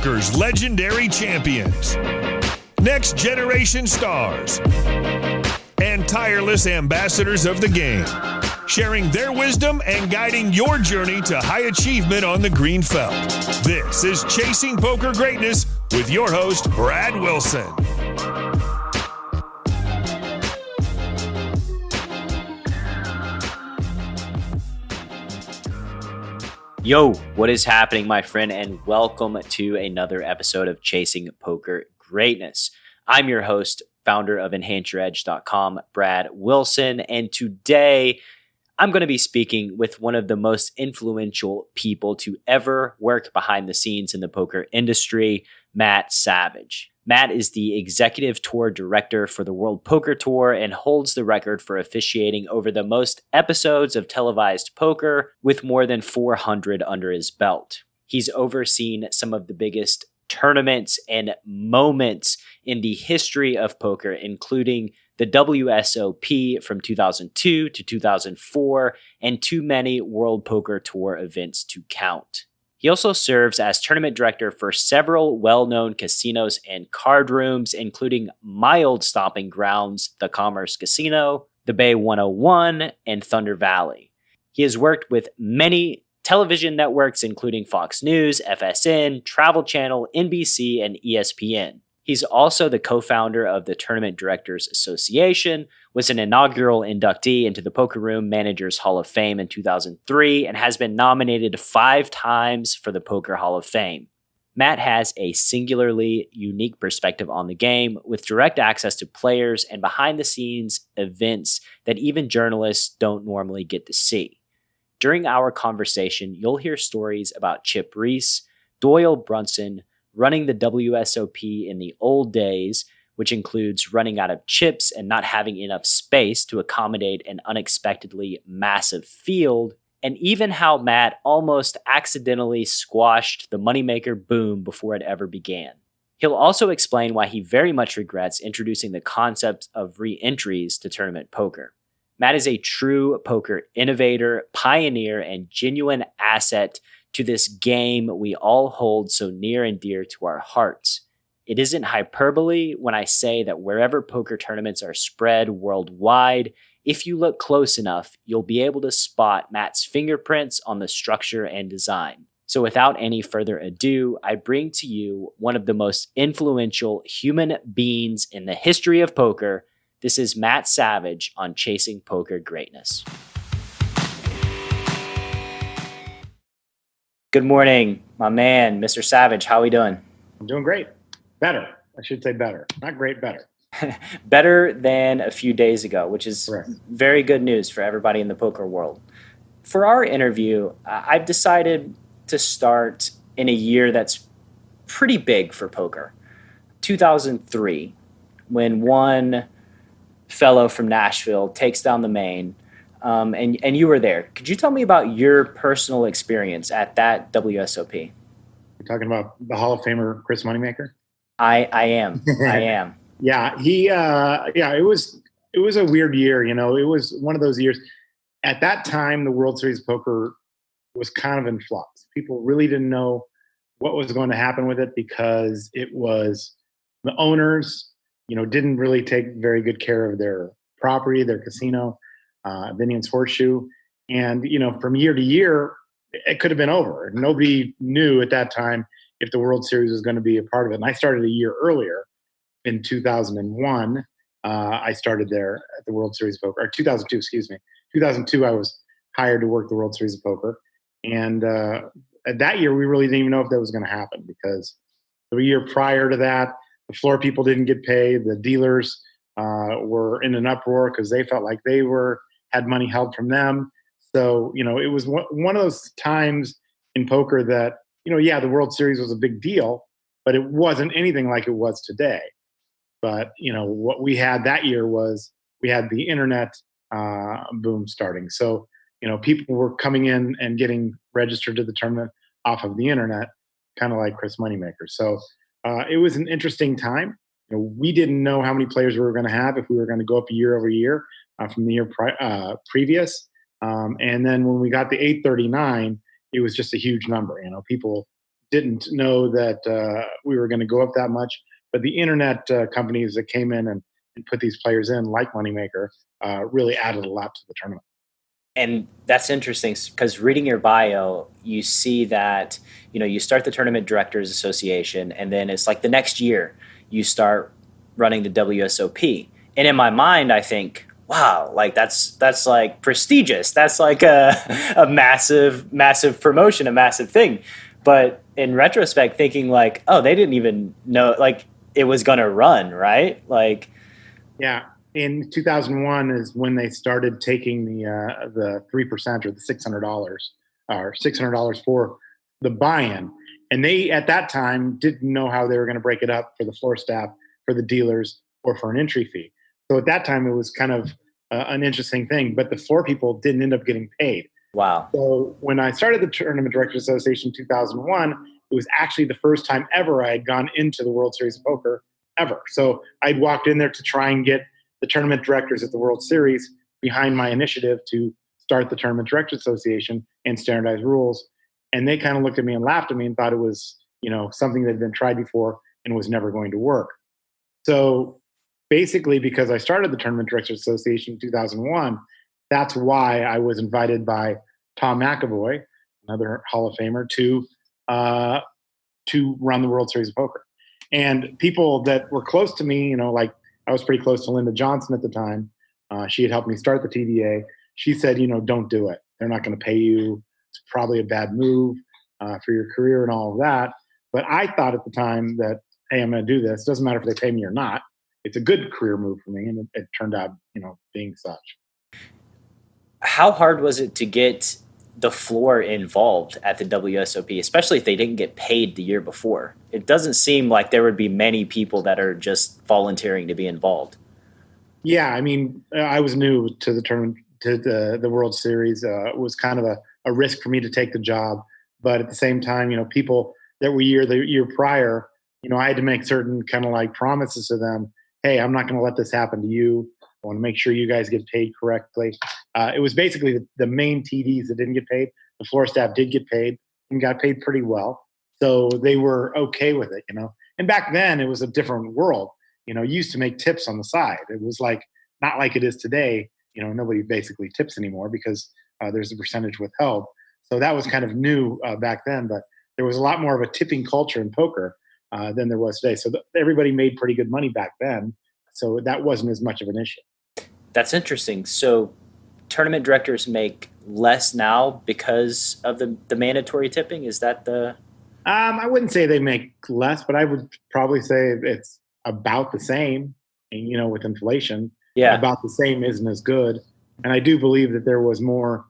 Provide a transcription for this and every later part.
Poker's legendary champions, next generation stars, and tireless ambassadors of the game, sharing their wisdom and guiding your journey to high achievement on the green felt. This is Chasing Poker Greatness with your host, Brad Wilson. Yo, what is happening, my friend, and welcome to another episode of Chasing Poker Greatness. I'm your host, founder of EnhanceYourEdge.com, Brad Wilson, and today I'm going to be speaking with one of the most influential people to ever work behind the scenes in the poker industry, Matt Savage. Matt is the executive tour director for the World Poker Tour and holds the record for officiating over the most episodes of televised poker, with more than 400 under his belt. He's overseen some of the biggest tournaments and moments in the history of poker, including the Wsop from 2002 to 2004, and too many World Poker Tour events to count. He also serves as tournament director for several well-known casinos and card rooms, including my old stomping grounds, the Commerce Casino, the Bay 101, and Thunder Valley. He has worked with many television networks, including Fox News, FSN, Travel Channel, NBC, and ESPN. He's also the co-founder of the Tournament Directors Association, was an inaugural inductee into the Poker Room Managers Hall of Fame in 2003, and has been nominated 5 times for the Poker Hall of Fame. Matt has a singularly unique perspective on the game, with direct access to players and behind-the-scenes events that even journalists don't normally get to see. During our conversation, you'll hear stories about Chip Reese, Doyle Brunson, running the WSOP in the old days, which includes running out of chips and not having enough space to accommodate an unexpectedly massive field, and even how Matt almost accidentally squashed the moneymaker boom before it ever began. He'll also explain why he very much regrets introducing the concept of re-entries to tournament poker. Matt is a true poker innovator, pioneer, and genuine asset to this game we all hold so near and dear to our hearts. It isn't hyperbole when I say that wherever poker tournaments are spread worldwide, if you look close enough, you'll be able to spot Matt's fingerprints on the structure and design. So without any further ado, I bring to you one of the most influential human beings in the history of poker. This is Matt Savage on Chasing Poker Greatness. Good morning, my man, Mr. Savage. How are we doing? I'm doing great. Better. I should say better. Not great, better. Better than a few days ago, which is Correct. Very good news for everybody in the poker world. For our interview, I've decided to start in a year that's pretty big for poker. 2003, when one fellow from Nashville takes down the main. And you were there. Could you tell me about your personal experience at that WSOP? You're talking about the Hall of Famer Chris Moneymaker? I am. I am. Yeah, it was a weird year. You know, it was one of those years. At that time, the World Series of Poker was kind of in flux. People really didn't know what was going to happen with it because it was the owners, didn't really take very good care of their property, their casino. Vinian's Horseshoe. And, from year to year, it could have been over. Nobody knew at that time if the World Series was going to be a part of it. And I started a year earlier in 2001. I started there at the World Series of Poker, or 2002, excuse me. 2002, I was hired to work the World Series of Poker. And at that year, we really didn't even know if that was going to happen because the year prior to that, the floor people didn't get paid. The dealers were in an uproar because they felt like they had money held from them. So, it was one of those times in poker that, the World Series was a big deal, but it wasn't anything like it was today. But, what we had that year was we had the internet boom starting. So, people were coming in and getting registered to the tournament off of the internet, kind of like Chris Moneymaker. So it was an interesting time. We didn't know how many players we were going to have, if we were going to go up year over year from the year previous. And then when we got the 839, it was just a huge number. People didn't know that we were going to go up that much. But the internet companies that came in and put these players in, like Moneymaker, really added a lot to the tournament. And that's interesting because reading your bio, you see that, you start the Tournament Directors Association, and then it's like the next year you start running the WSOP. And in my mind, I think, wow, like that's like prestigious. That's like a massive, massive promotion, a massive thing. But in retrospect, thinking like, oh, they didn't even know like it was gonna run, right? Like, yeah. In 2001 is when they started taking the 3% or the $600 for the buy-in, and they at that time didn't know how they were going to break it up for the floor staff, for the dealers, or for an entry fee. So at that time it was kind of an interesting thing, but the floor people didn't end up getting paid. wow. So when I started the Tournament Directors Association in 2001, it was actually the first time ever I had gone into the World Series of Poker ever. So I'd walked in there to try and get the tournament directors at the World Series behind my initiative to start the Tournament Directors Association and standardize rules. And they kind of looked at me and laughed at me and thought it was, something that had been tried before and was never going to work. So basically, because I started the Tournament Directors Association in 2001, that's why I was invited by Tom McAvoy, another Hall of Famer, to run the World Series of Poker. And people that were close to me, like I was pretty close to Linda Johnson at the time. She had helped me start the TDA. She said, don't do it. They're not going to pay you. It's probably a bad move for your career and all of that. But I thought at the time that, hey, I'm going to do this. Doesn't matter if they pay me or not. It's a good career move for me. And it turned out, being such. How hard was it to get the floor involved at the WSOP, especially if they didn't get paid the year before? It doesn't seem like there would be many people that are just volunteering to be involved. Yeah, I mean, I was new to the tournament, to the World Series. It was kind of a risk for me to take the job, but at the same time, people that were the year prior, I had to make certain kind of like promises to them. Hey, I'm not going to let this happen to you. I want to make sure you guys get paid correctly. It was basically the main TDs that didn't get paid. The floor staff did get paid and got paid pretty well. So they were okay with it, And back then it was a different world. You used to make tips on the side. It was like, not like it is today. Nobody basically tips anymore because there's a percentage withheld. So that was kind of new back then, but there was a lot more of a tipping culture in poker than there was today. So everybody made pretty good money back then. So that wasn't as much of an issue. That's interesting. So tournament directors make less now because of the mandatory tipping? Is that the... I wouldn't say they make less, but I would probably say it's about the same. And, with inflation, about the same isn't as good. And I do believe that there was more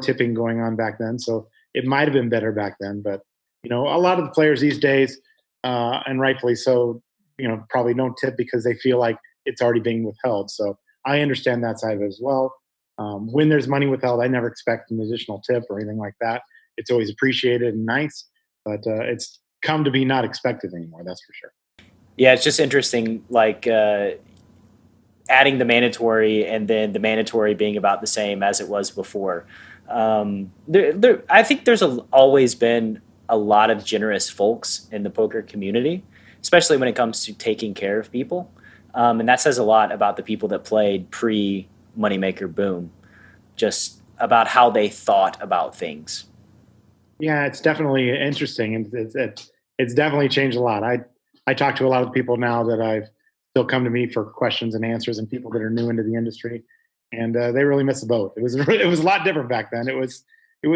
tipping going on back then. So it might have been better back then. But, a lot of the players these days, and rightfully so, probably don't tip because they feel like it's already being withheld. So I understand that side of it as well. When there's money withheld, I never expect an additional tip or anything like that. It's always appreciated and nice, but it's come to be not expected anymore. That's for sure. Yeah, it's just interesting, like adding the mandatory and then the mandatory being about the same as it was before. I think there's always been a lot of generous folks in the poker community, especially when it comes to taking care of people. And that says a lot about the people that played pre-Moneymaker boom, just about how they thought about things. Yeah, it's definitely interesting, and it's definitely changed a lot. I talk to a lot of people now that I've still come to me for questions and answers, and people that are new into the industry, and they really miss the boat. It was a lot different back then. It was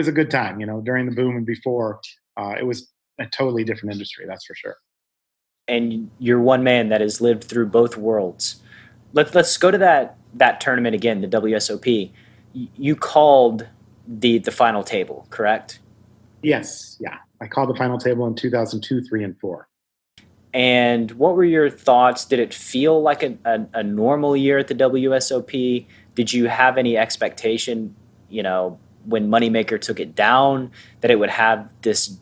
a good time, during the boom and before. It was a totally different industry, that's for sure. And you're one man that has lived through both worlds. Let's go to that tournament again, the WSOP. You called the final table, correct? Yes, yeah. I called the final table in 2002, 3, and 4. And what were your thoughts? Did it feel like a normal year at the WSOP? Did you have any expectation, when Moneymaker took it down, that it would have this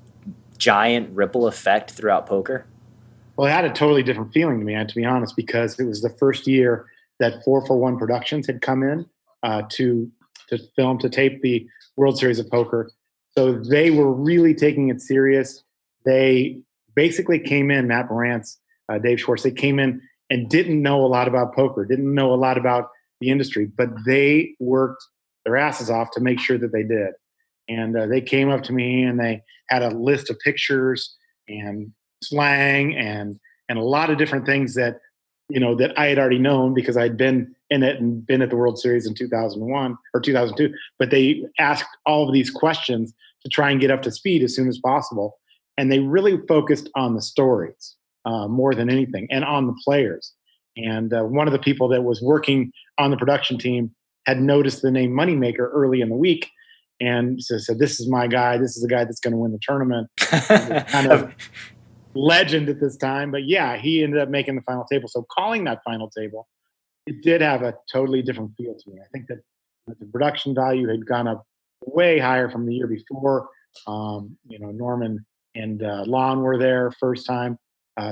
giant ripple effect throughout poker? Well, it had a totally different feeling to me, to be honest, because it was the first year that 441 Productions had come in to film, to tape the World Series of Poker. So they were really taking it serious. they basically came in, Matt Morantz, Dave Schwartz, they came in and didn't know a lot about poker, didn't know a lot about the industry, but they worked their asses off to make sure that they did. And they came up to me and they had a list of pictures and slang and a lot of different things that, that I had already known because I'd been in it and been at the World Series in 2001 or 2002. But they asked all of these questions to try and get up to speed as soon as possible. And they really focused on the stories more than anything and on the players. And one of the people that was working on the production team had noticed the name Moneymaker early in the week and said, this is my guy. This is the guy that's going to win the tournament. Kind of legend at this time. But yeah, he ended up making the final table. So calling that final table, it did have a totally different feel to me. I think that the production value had gone up way higher from the year before. Norman and Lon were there first time.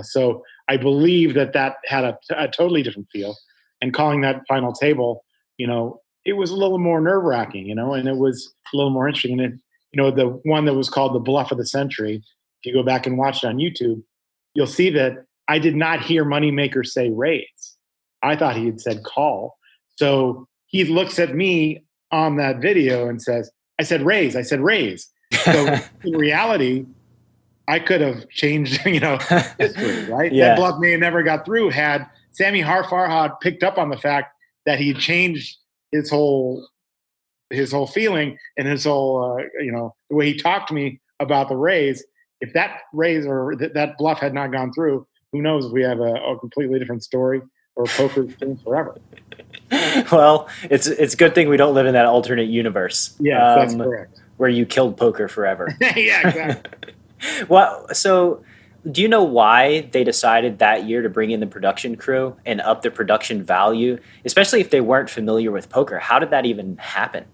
So I believe that had a totally different feel. And calling that final table, it was a little more nerve-wracking, and it was a little more interesting. And the one that was called the Bluff of the Century, if you go back and watch it on YouTube, you'll see that I did not hear Moneymaker say raise. I thought he had said call. So he looks at me on that video and says, I said raise. So in reality, I could have changed, history, right? Yeah. That bluff may have never got through had Sammy Farhad picked up on the fact that he changed his whole feeling and his whole, the way he talked to me about the raise. If that raise or that bluff had not gone through, who knows if we have a completely different story or poker's changed forever. Well, it's a good thing we don't live in that alternate universe. Yeah, that's correct. Where you killed poker forever. Yeah, exactly. Well, so do you know why they decided that year to bring in the production crew and up the production value, especially if they weren't familiar with poker? How did that even happen?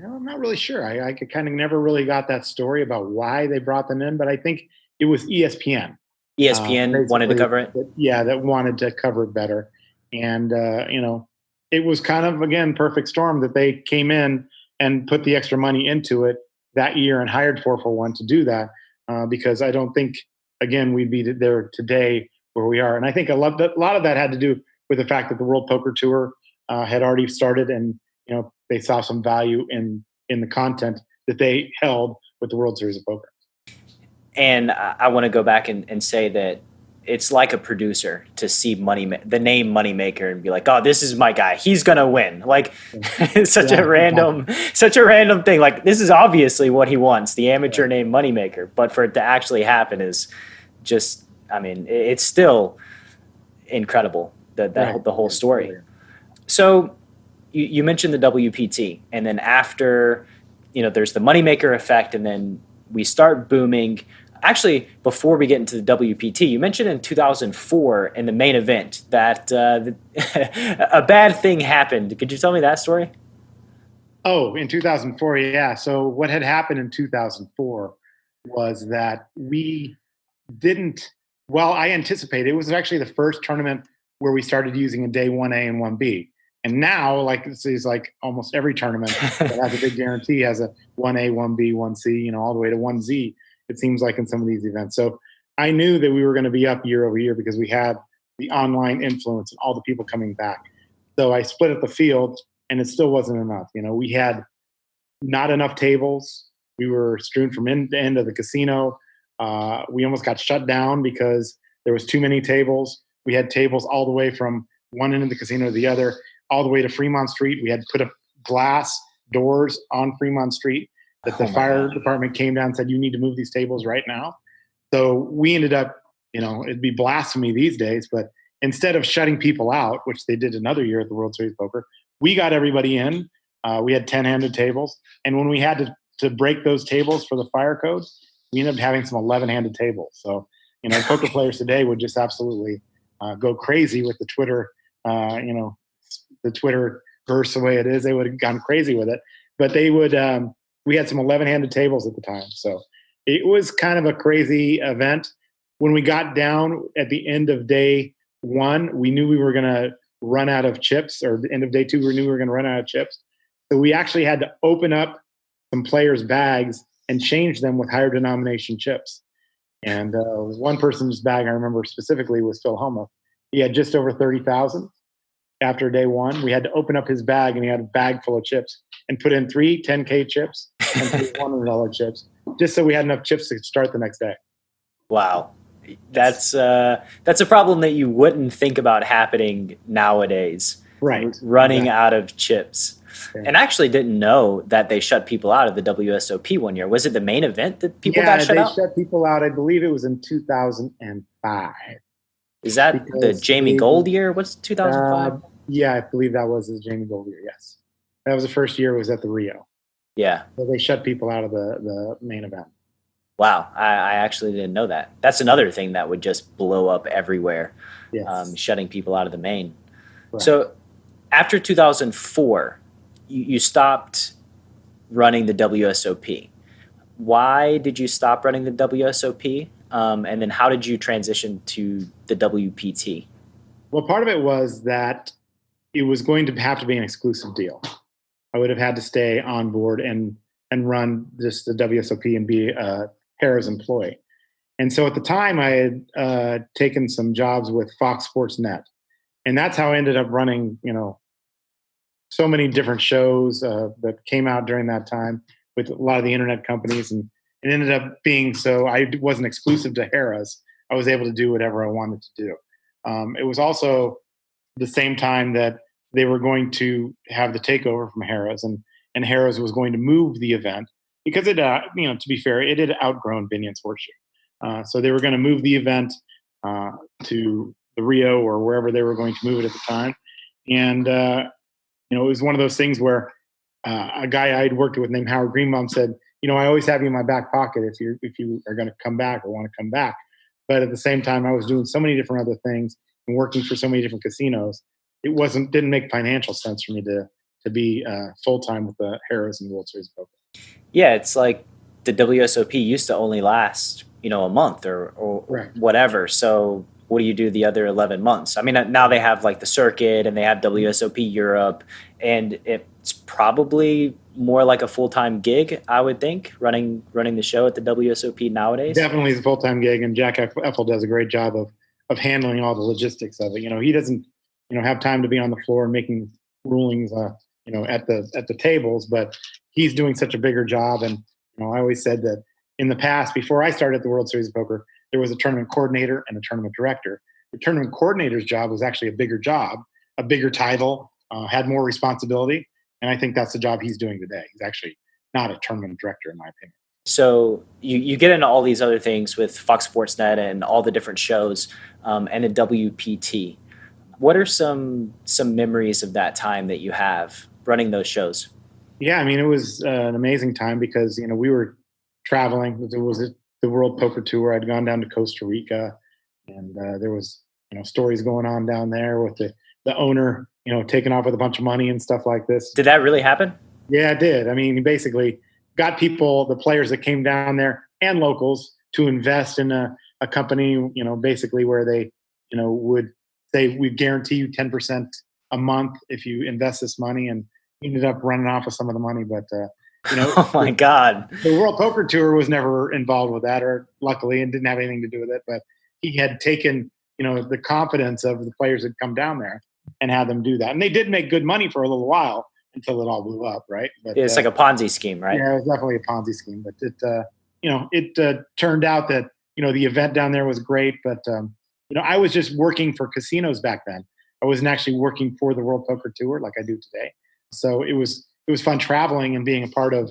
I'm not really sure. I kind of never really got that story about why they brought them in, but I think it was ESPN. ESPN wanted to cover it? That wanted to cover it better. And, it was kind of, again, perfect storm that they came in and put the extra money into it that year and hired 441 to do that. Because I don't think, again, we'd be there today where we are. And I think a lot of that had to do with the fact that the World Poker Tour had already started and, they saw some value in the content that they held with the World Series of Poker. And I want to go back and say that it's like a producer to see the name Moneymaker and be like, oh, this is my guy. He's going to win. Like it's such a random thing. Like this is obviously what he wants, the amateur name Moneymaker. But for it to actually happen is just, it's still incredible, the whole story. So you mentioned the WPT, and then after, there's the Moneymaker effect, and then we start booming. Actually, before we get into the WPT, you mentioned in 2004 in the main event that a bad thing happened. Could you tell me that story? Oh, in 2004, yeah. So what had happened in 2004 was that we I anticipated, it was actually the first tournament where we started using a day 1A and 1B. And now, like this is like almost every tournament that has a big guarantee has a 1A, 1B, 1C, all the way to 1Z. It seems like in some of these events. So I knew that we were going to be up year over year because we had the online influence and all the people coming back. So I split up the field, and it still wasn't enough. We had not enough tables. We were strewn from end to end of the casino. We almost got shut down because there was too many tables. We had tables all the way from one end of the casino to the other, all the way to Fremont Street. We had put up glass doors on Fremont Street that the fire department came down and said, you need to move these tables right now. So we ended up, it'd be blasphemy these days, but instead of shutting people out, which they did another year at the World Series of Poker, we got everybody in. We had 10-handed tables. And when we had to break those tables for the fire code, we ended up having some 11-handed tables. So, poker players today would just absolutely go crazy with the Twitter, the Twitter verse the way it is. They would have gone crazy with it. But they would, we had some 11-handed tables at the time. So it was kind of a crazy event. When we got down at the end of day one, we knew we were going to run out of chips, or the end of day two, we knew we were going to run out of chips. So we actually had to open up some players' bags and change them with higher denomination chips. And one person's bag I remember specifically was Phil Homa. He had just over 30,000 after day one. We had to open up his bag, and he had a bag full of chips and put in 3 10K chips and 3 $100 chips, just so we had enough chips to start the next day. Wow. That's a problem that you wouldn't think about happening nowadays. Right. Running out of chips. Yeah. And I actually didn't know that they shut people out of the WSOP one year. Was it the main event that people got shut out? Yeah, they shut people out. I believe it was in 2005. Is that the Jamie Gold year? What's 2005? Yeah, I believe that was the Jamie Gold year, yes. That was the first year it was at the Rio. Yeah. So they shut people out of the main event. Wow, I actually didn't know that. That's another thing that would just blow up everywhere, Yes. shutting people out of the main. Right. So after 2004, you stopped running the WSOP. Why did you stop running the WSOP? And then how did you transition to the WPT? Well, part of it was that it was going to have to be an exclusive deal. I would have had to stay on board and run just the WSOP and be a Harrah's employee. And so at the time, I had taken some jobs with Fox Sports Net. And that's how I ended up running, so many different shows that came out during that time with a lot of the internet companies. And it ended up being so I wasn't exclusive to Harrah's. I was able to do whatever I wanted to do. It was also the same time that they were going to have the takeover from Harrah's, and Harrah's was going to move the event because it, to be fair, it had outgrown Binion's Horseshoe. So they were going to move the event to the Rio or wherever they were going to move it at the time. And, it was one of those things where a guy I'd worked with named Howard Greenbaum said, I always have you in my back pocket if you are going to come back or want to come back. But at the same time, I was doing so many different other things and working for so many different casinos. It didn't make financial sense for me to be full-time with the Harrah's and World Series of Poker. Yeah, it's like the WSOP used to only last, a month or Right. whatever. So what do you do the other 11 months? I mean, now they have like the circuit and they have WSOP Europe, and it's probably more like a full-time gig, I would think, running the show at the WSOP nowadays. Definitely is a full-time gig, and Jack Effel does a great job of handling all the logistics of it. He doesn't, have time to be on the floor making rulings, at the tables, but he's doing such a bigger job. And I always said that in the past, before I started the World Series of Poker, there was a tournament coordinator and a tournament director. The tournament coordinator's job was actually a bigger job, a bigger title, had more responsibility, and I think that's the job he's doing today. He's actually not a tournament director, in my opinion. So you get into all these other things with Fox Sports Net and all the different shows, and a WPT. What are some memories of that time that you have running those shows? Yeah, I mean, it was an amazing time because, we were traveling. There was the World Poker Tour. I'd gone down to Costa Rica, and there was, stories going on down there with the owner, taking off with a bunch of money and stuff like this. Did that really happen? Yeah, it did. I mean, he basically got the players that came down there and locals to invest in a company, basically where they, would say, we guarantee you 10% a month if you invest this money, and he ended up running off with some of the money. But, oh my God. The World Poker Tour was never involved with that, or luckily, and didn't have anything to do with it. But he had taken, the confidence of the players that come down there and had them do that. And they did make good money for a little while until it all blew up, right? But, it's like a Ponzi scheme, right? Yeah, it was definitely a Ponzi scheme. But it turned out that, the event down there was great. But, I was just working for casinos back then. I wasn't actually working for the World Poker Tour like I do today. So it was fun traveling and being a part of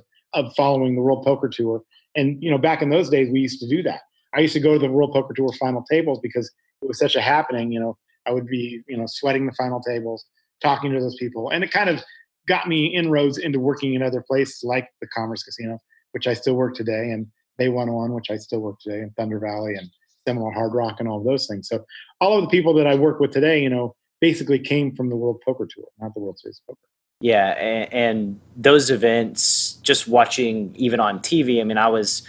following the World Poker Tour. And, back in those days, we used to do that. I used to go to the World Poker Tour final tables because it was such a happening. I would be, sweating the final tables, talking to those people. And it kind of got me inroads into working in other places like the Commerce Casino, which I still work today, and Bay 101, which I still work today, and Thunder Valley and Seminole Hard Rock and all of those things. So all of the people that I work with today, basically came from the World Poker Tour, not the World Series of Poker. Yeah, and those events, just watching even on TV, I mean, I was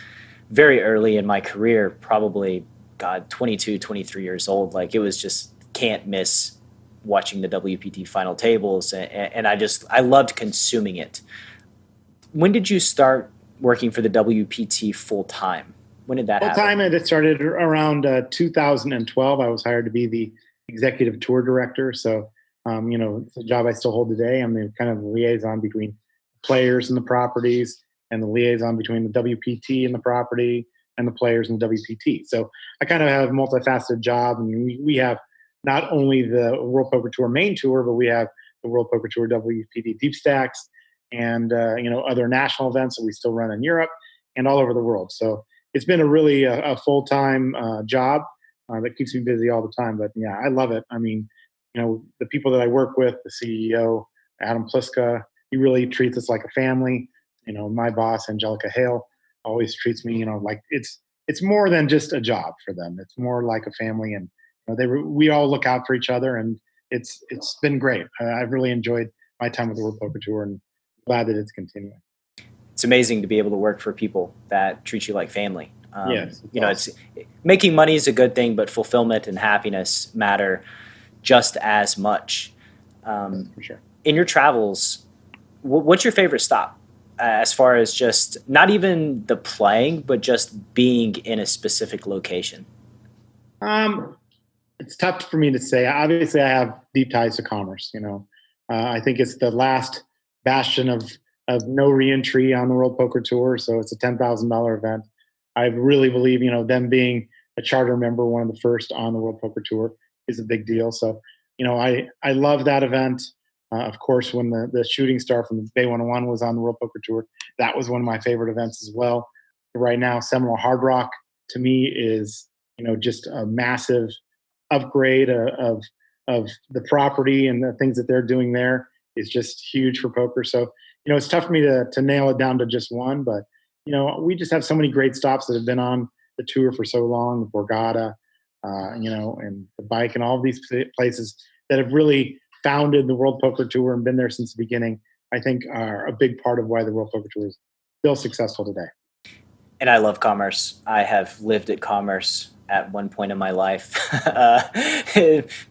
very early in my career, probably, 22, 23 years old. Like, it was just can't miss watching the WPT final tables, and I loved consuming it. When did you start working for the WPT full time? When did that Full happen? time, it started around 2012. I was hired to be the executive tour director. So, it's a job I still hold today. I'm the kind of liaison between players and the properties, and the liaison between the WPT and the property, and the players and the WPT. So I kind of have a multifaceted job. And we have not only the World Poker Tour main tour, but we have the World Poker Tour WPT Deep Stacks, and other national events that we still run in Europe and all over the world. So it's been a really a full-time job that keeps me busy all the time. But yeah, I love it. I mean, the people that I work with, the CEO, Adam Pliska, he really treats us like a family. My boss, Angelica Hale, always treats me, like it's more than just a job for them. It's more like a family, and we all look out for each other, and it's been great. I've really enjoyed my time with the World Poker Tour, and glad that it's continuing. It's amazing to be able to work for people that treat you like family. Yes, it's making money is a good thing, but fulfillment and happiness matter just as much. For sure. In your travels, what's your favorite stop? As far as just not even the playing, but just being in a specific location? It's tough for me to say. Obviously, I have deep ties to Commerce. I think it's the last bastion of no reentry on the World Poker Tour. So it's a $10,000 event. I really believe, them being a charter member, one of the first on the World Poker Tour, is a big deal. So, I love that event. Of course, when the shooting star from Bay 101 was on the World Poker Tour, that was one of my favorite events as well. Right now, Seminole Hard Rock to me is, just a massive upgrade of the property, and the things that they're doing there is just huge for poker. So, it's tough for me to nail it down to just one, but we just have so many great stops that have been on the tour for so long, the Borgata, and the Bike, and all of these places that have really founded the World Poker Tour and been there since the beginning, I think are a big part of why the World Poker Tour is still successful today. And I love Commerce. I have lived at Commerce at one point in my life.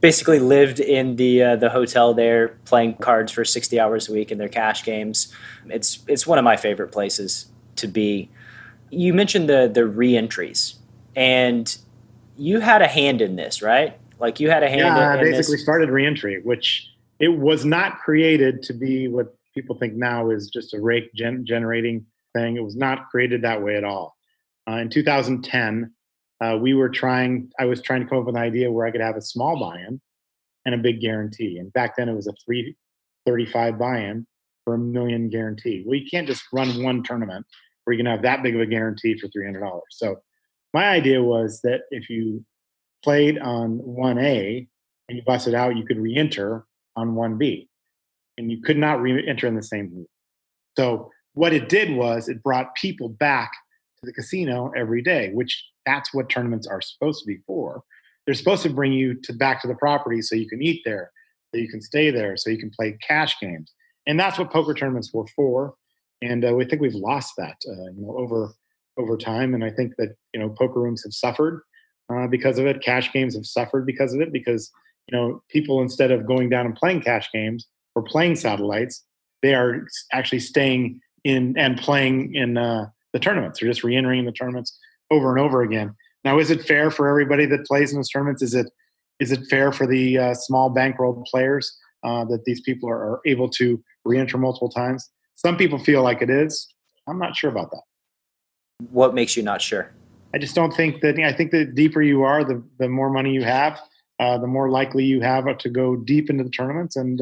Basically lived in the hotel there, playing cards for 60 hours a week in their cash games. It's one of my favorite places to be. You mentioned the re-entries, and you had a hand in this, right? Like you had a hand in I basically this. started reentry, which it was not created to be what people think now is just a rake generating thing. It was not created that way at all. In 2010, I was trying to come up with an idea where I could have a small buy-in and a big guarantee. And back then it was a 335 buy-in for $1 million guarantee. Well, you can't just run one tournament where you can have that big of a guarantee for $300. So my idea was that if you played on 1A and you busted out, you could re-enter on 1B, and you could not re-enter in the same week. So what it did was it brought people back to the casino every day, which that's what tournaments are supposed to be for. They're supposed to bring you back to the property so you can eat there, so you can stay there, so you can play cash games. And that's what poker tournaments were for. And we think we've lost that over time. And I think that poker rooms have suffered because of it. Cash games have suffered because of it, because people, instead of going down and playing cash games or playing satellites, they are actually staying in and playing in the tournaments. They're just re-entering the tournaments over and over again. Now, is it fair for everybody that plays in those tournaments? Is it fair for the small bankroll players that these people are able to re-enter multiple times? Some people feel like it is. I'm not sure about that. What makes you not sure? I just don't think that. I think the deeper you are, the more money you have, the more likely you have to go deep into the tournaments. And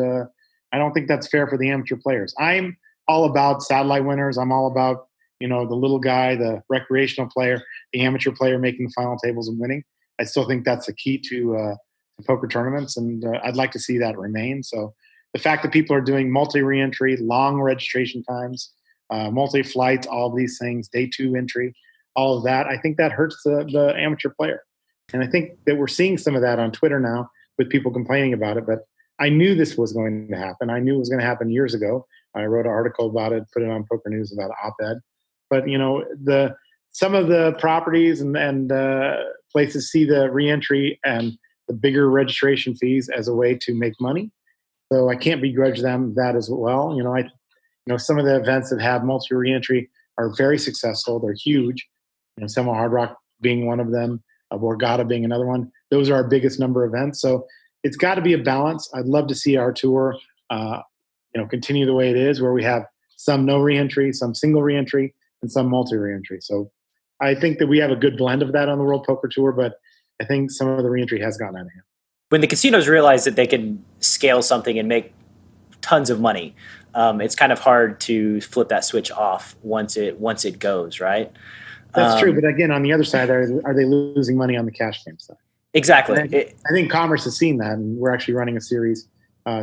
I don't think that's fair for the amateur players. I'm all about satellite winners. I'm all about the little guy, the recreational player, the amateur player making the final tables and winning. I still think that's the key to poker tournaments, and I'd like to see that remain. So the fact that people are doing multi-re-entry, long registration times, multi-flights, all of these things, day 2 entry, all of that, I think that hurts the amateur player. And I think that we're seeing some of that on Twitter now with people complaining about it. But I knew this was going to happen. I knew it was going to happen years ago. I wrote an article about it, put it on Poker News about op-ed. But some of the properties and places see the reentry and the bigger registration fees as a way to make money. So I can't begrudge them that as well. Some of the events that have multi reentry are very successful. They're huge. Semo Hard Rock being one of them, Borgata being another one. Those are our biggest number events. So it's got to be a balance. I'd love to see our tour, continue the way it is, where we have some no reentry, some single reentry, and some multi reentry. So I think that we have a good blend of that on the World Poker Tour, but I think some of the reentry has gotten out of hand. When the casinos realize that they can scale something and make tons of money, it's kind of hard to flip that switch off once it goes, right? That's true, but again, on the other side, are they losing money on the cash game side? Exactly. I think Commerce has seen that, and we're actually running a series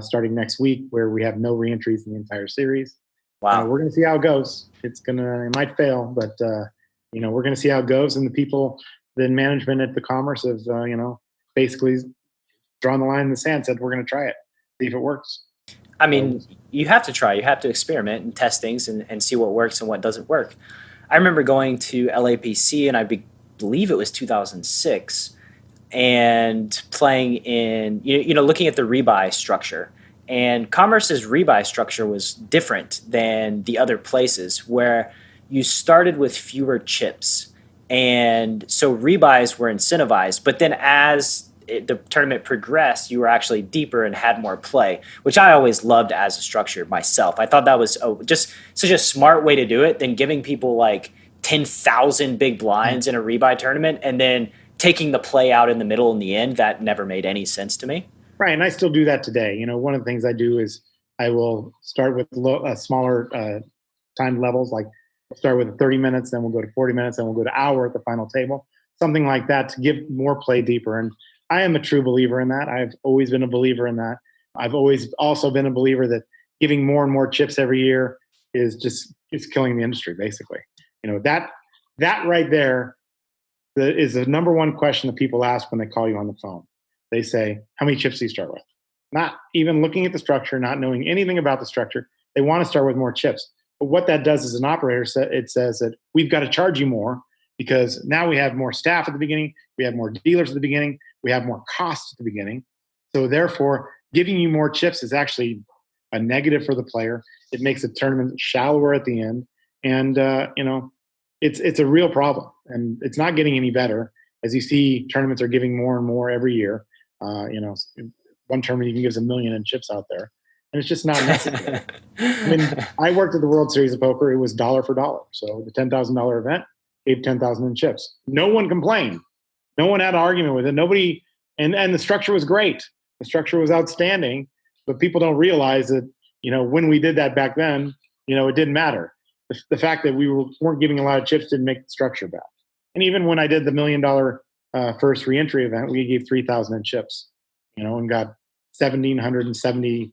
starting next week where we have no reentries in the entire series. Wow. We're going to see how it goes. It might fail, but we're going to see how it goes. And the people, the management at the Commerce have, basically drawn the line in the sand, said we're going to try it, see if it works. I mean, you have to try. You have to experiment and test things and see what works and what doesn't work. I remember going to LAPC, and I believe it was 2006, and playing in, looking at the rebuy structure. And Commerce's rebuy structure was different than the other places, where you started with fewer chips. And so rebuys were incentivized, but then as the tournament progressed, you were actually deeper and had more play, which I always loved as a structure myself. I thought that was just such a smart way to do it than giving people like 10,000 big blinds in a rebuy tournament and then taking the play out in the middle in the end. That never made any sense to me. Right, and I still do that today. One of the things I do is I will start with smaller time levels, like we'll start with 30 minutes, then we'll go to 40 minutes, then we'll go to hour at the final table, something like that to give more play deeper. And I am a true believer in that. I've always been a believer in that. I've always also been a believer that giving more and more chips every year is killing the industry, basically. That right there is the number one question that people ask when they call you on the phone. They say, how many chips do you start with? Not even looking at the structure, not knowing anything about the structure. They want to start with more chips. But what that does as an operator, it says that we've got to charge you more because now we have more staff at the beginning, we have more dealers at the beginning, we have more costs at the beginning. So therefore, giving you more chips is actually a negative for the player. It makes the tournament shallower at the end. And, it's a real problem. And it's not getting any better. As you see, tournaments are giving more and more every year. One tournament even gives $1 million in chips out there. And it's just not necessary. I worked at the World Series of Poker. It was dollar for dollar. So the $10,000 event gave $10,000 in chips. No one complained. No one had an argument with it. Nobody, and the structure was great. The structure was outstanding. But people don't realize that, when we did that back then, it didn't matter. The fact that we weren't giving a lot of chips didn't make the structure bad. And even when I did the $1 million first reentry event, we gave 3,000 in chips, and got 1,770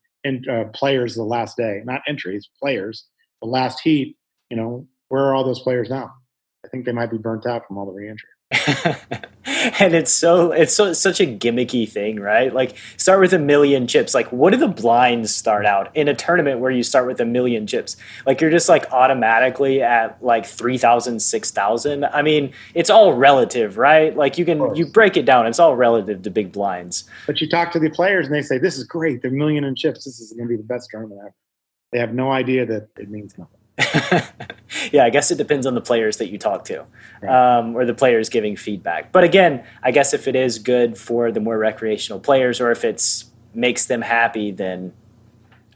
players the last day, not entries, players. The last heat, where are all those players now? I think they might be burnt out from all the reentry. And it's such a gimmicky thing, right? Like start with 1 million chips. Like what do the blinds start out in a tournament where you start with 1 million chips? Like you're just like automatically at like 3,000, 6,000. I mean, it's all relative, right? Like you break it down. It's all relative to big blinds. But you talk to the players and they say, this is great. They're 1 million in chips. This is going to be the best tournament ever. They have no idea that it means nothing. Yeah, I guess it depends on the players that you talk to, right. Or the players giving feedback. But again, I guess if it is good for the more recreational players, or if it's makes them happy, then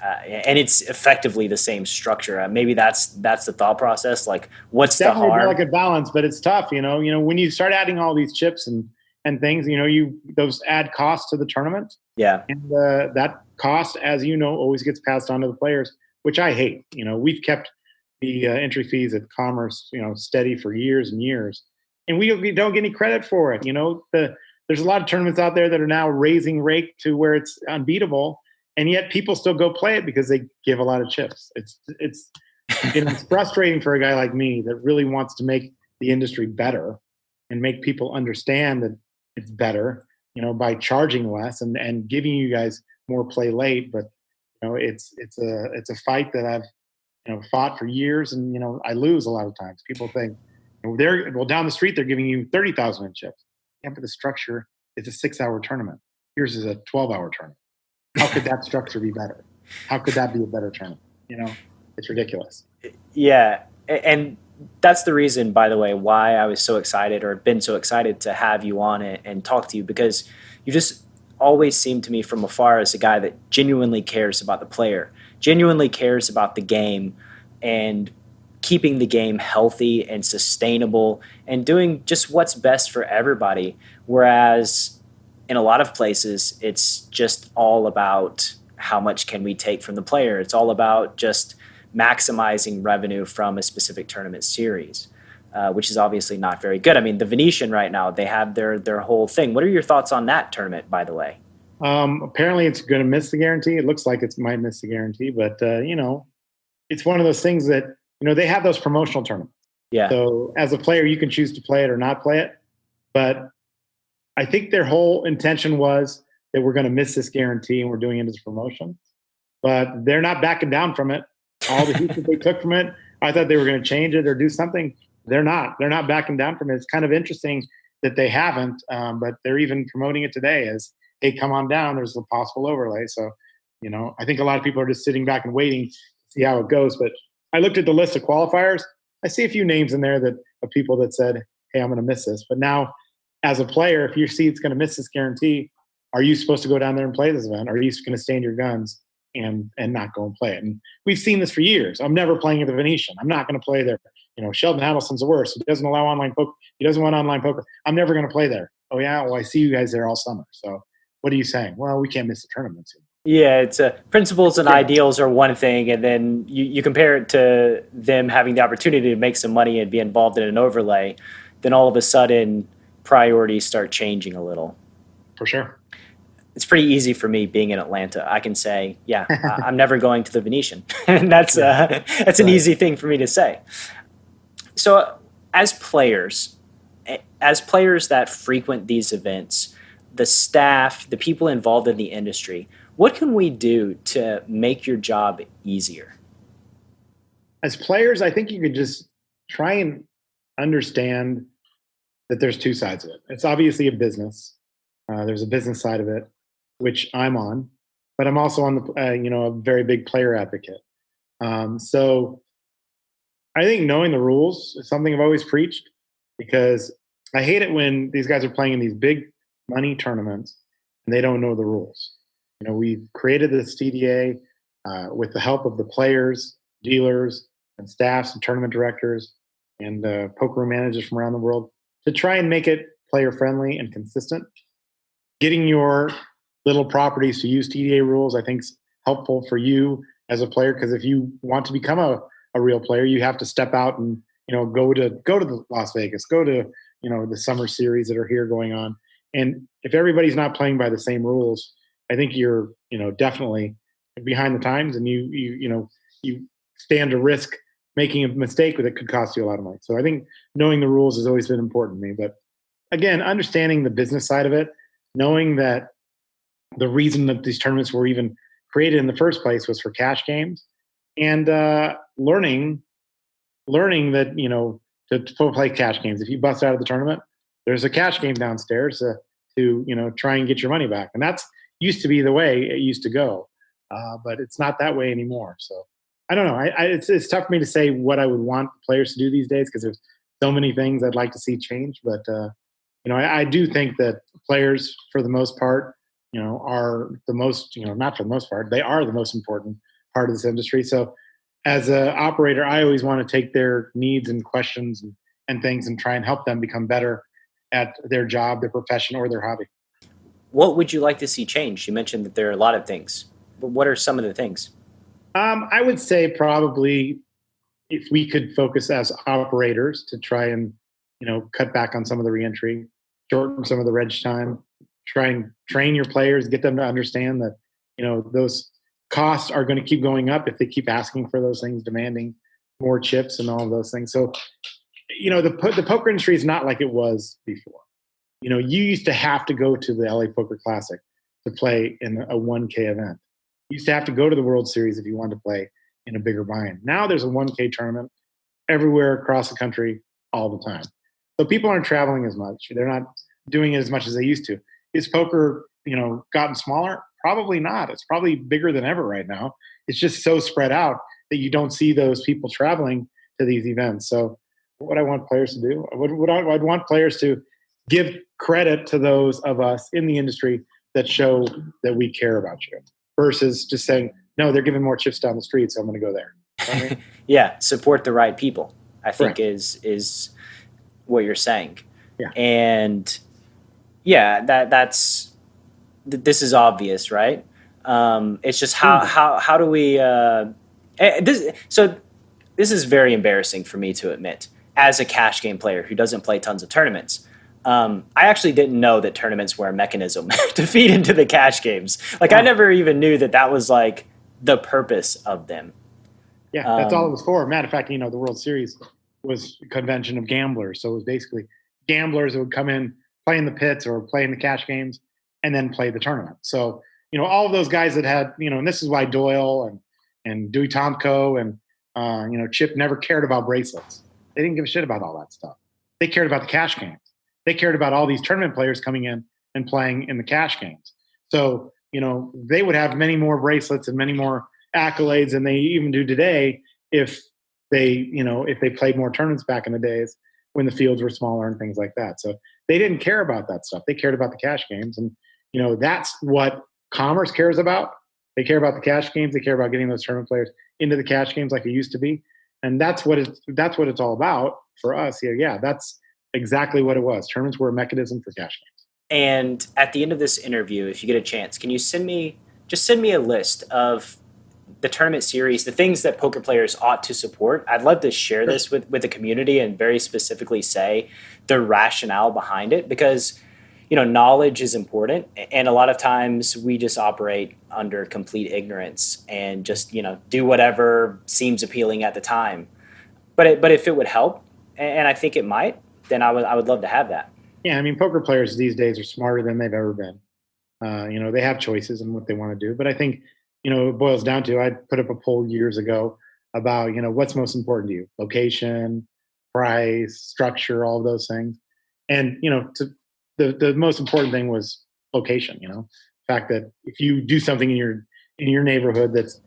and it's effectively the same structure. Maybe that's the thought process. Like, what's the harm? Definitely a balance, but it's tough. When you start adding all these chips and things, those add costs to the tournament. Yeah, and that cost, as always gets passed on to the players, which I hate. We've kept the entry fees at Commerce, steady for years and years, and we don't get any credit for it. There's a lot of tournaments out there that are now raising rake to where it's unbeatable, and yet people still go play it because they give a lot of chips. It's frustrating for a guy like me that really wants to make the industry better and make people understand that it's better, by charging less and giving you guys more play late. But it's a fight that I've fought for years, and I lose a lot of times. People think down the street they're giving you 30,000 in chips. Yeah, but the structure is a 6-hour tournament. Yours is a 12-hour tournament. How could that structure be better? How could that be a better tournament? It's ridiculous. Yeah, and that's the reason, by the way, why I was so excited or been so excited to have you on it and talk to you, because you just always seem to me from afar as a guy that genuinely cares about the player, genuinely cares about the game, and keeping the game healthy and sustainable and doing just what's best for everybody. Whereas in a lot of places, it's just all about how much can we take from the player. It's all about just maximizing revenue from a specific tournament series, which is obviously not very good. I mean, the Venetian right now, they have their whole thing. What are your thoughts on that tournament, by the way? Apparently, it's going to miss the guarantee. It looks like it might miss the guarantee, but it's one of those things that they have those promotional tournaments. Yeah. So as a player, you can choose to play it or not play it. But I think their whole intention was that we're going to miss this guarantee and we're doing it as a promotion. But they're not backing down from it. All the heat that they took from it, I thought they were going to change it or do something. They're not. They're not backing down from it. It's kind of interesting that they haven't, but they're even promoting it today as, hey, come on down. There's a possible overlay. So, I think a lot of people are just sitting back and waiting to see how it goes. But I looked at the list of qualifiers. I see a few names in there of people that said, hey, I'm going to miss this. But now, as a player, if you see it's going to miss this guarantee, are you supposed to go down there and play this event? Are you going to stand your guns and not go and play it? And we've seen this for years. I'm never playing at the Venetian. I'm not going to play there. Sheldon Adelson's the worst. He doesn't allow online poker. He doesn't want online poker. I'm never going to play there. Oh, yeah? Well, I see you guys there all summer. So what are you saying? Well, we can't miss the tournaments. Yeah, it's principles and ideals are one thing, and then you compare it to them having the opportunity to make some money and be involved in an overlay, then all of a sudden priorities start changing a little. For sure. It's pretty easy for me being in Atlanta. I can say, yeah, I'm never going to the Venetian. And that's an easy thing for me to say. So as players that frequent these events, the staff, the people involved in the industry, what can we do to make your job easier? As players, I think you could just try and understand that there's two sides of it. It's obviously a business. There's a business side of it, which I'm on, but I'm also on a very big player advocate. So I think knowing the rules is something I've always preached, because I hate it when these guys are playing in these big money tournaments and they don't know the rules. We created this TDA with the help of the players, dealers, and staffs and tournament directors and poker room managers from around the world to try and make it player friendly and consistent. Getting your little properties to use TDA rules, I think, is helpful for you as a player, because if you want to become a real player, you have to step out and go to the Las Vegas, go to the summer series that are here going on. And if everybody's not playing by the same rules, I think you're definitely behind the times, and you stand to risk making a mistake that could cost you a lot of money. So I think knowing the rules has always been important to me. But again, understanding the business side of it, knowing that the reason that these tournaments were even created in the first place was for cash games, and learning that to play cash games. If you bust out of the tournament, there's a cash game downstairs to try and get your money back, and that's used to be the way it used to go, but it's not that way anymore. So I don't know. It's tough for me to say what I would want players to do these days, because there's so many things I'd like to see change. But I do think that players, for the most part, are the most, not for the most part, they are the most important part of this industry. So as an operator, I always want to take their needs and questions and things and try and help them become better at their job, their profession, or their hobby. What would you like to see change? You mentioned that there are a lot of things, but what are some of the things? I would say probably if we could focus as operators to try and, cut back on some of the reentry, shorten some of the reg time, try and train your players, get them to understand that, those costs are going to keep going up if they keep asking for those things, demanding more chips and all of those things. So, the poker industry is not like it was before. You used to have to go to the LA Poker Classic to play in a 1K event. You used to have to go to the World Series if you wanted to play in a bigger buy-in. Now there's a 1K tournament everywhere across the country all the time. So people aren't traveling as much. They're not doing it as much as they used to. Is poker, gotten smaller? Probably not. It's probably bigger than ever right now. It's just so spread out that you don't see those people traveling to these events. So what I want players to do. I'd want players to give credit to those of us in the industry that show that we care about you, versus just saying, no, they're giving more chips down the street, so I'm going to go there. You know what I mean? Yeah, support the right people, I think Right. is what you're saying. Yeah. And yeah, this is obvious, right? It's just how do we this is very embarrassing for me to admit as a cash game player who doesn't play tons of tournaments. I actually didn't know that tournaments were a mechanism to feed into the cash games. Like, I never even knew that was like the purpose of them. Yeah, that's all it was for. Matter of fact, the World Series was a convention of gamblers. So it was basically gamblers who would come in, play in the pits or play in the cash games, and then play the tournament. So, all of those guys that had, and this is why Doyle and Dewey Tomko and, Chip never cared about bracelets. They didn't give a shit about all that stuff. They cared about the cash games. They cared about all these tournament players coming in and playing in the cash games. So, they would have many more bracelets and many more accolades than they even do today if they played more tournaments back in the days when the fields were smaller and things like that. So they didn't care about that stuff. They cared about the cash games. And, that's what commerce cares about. They care about the cash games. They care about getting those tournament players into the cash games like it used to be. And that's what it's all about for us here. Yeah, that's exactly what it was. Tournaments were a mechanism for cash games. And at the end of this interview, if you get a chance, can you send me a list of the tournament series, the things that poker players ought to support? I'd love to share this with the community and very specifically say the rationale behind it, because knowledge is important, and a lot of times we just operate under complete ignorance and just do whatever seems appealing at the time. But if it would help, and I think it might, then I would love to have that. Yeah, poker players these days are smarter than they've ever been. They have choices in what they want to do, but I think it boils down to, I put up a poll years ago about what's most important to you: location, price, structure, all of those things. And the most important thing was location. The fact that if you do something in your neighborhood that's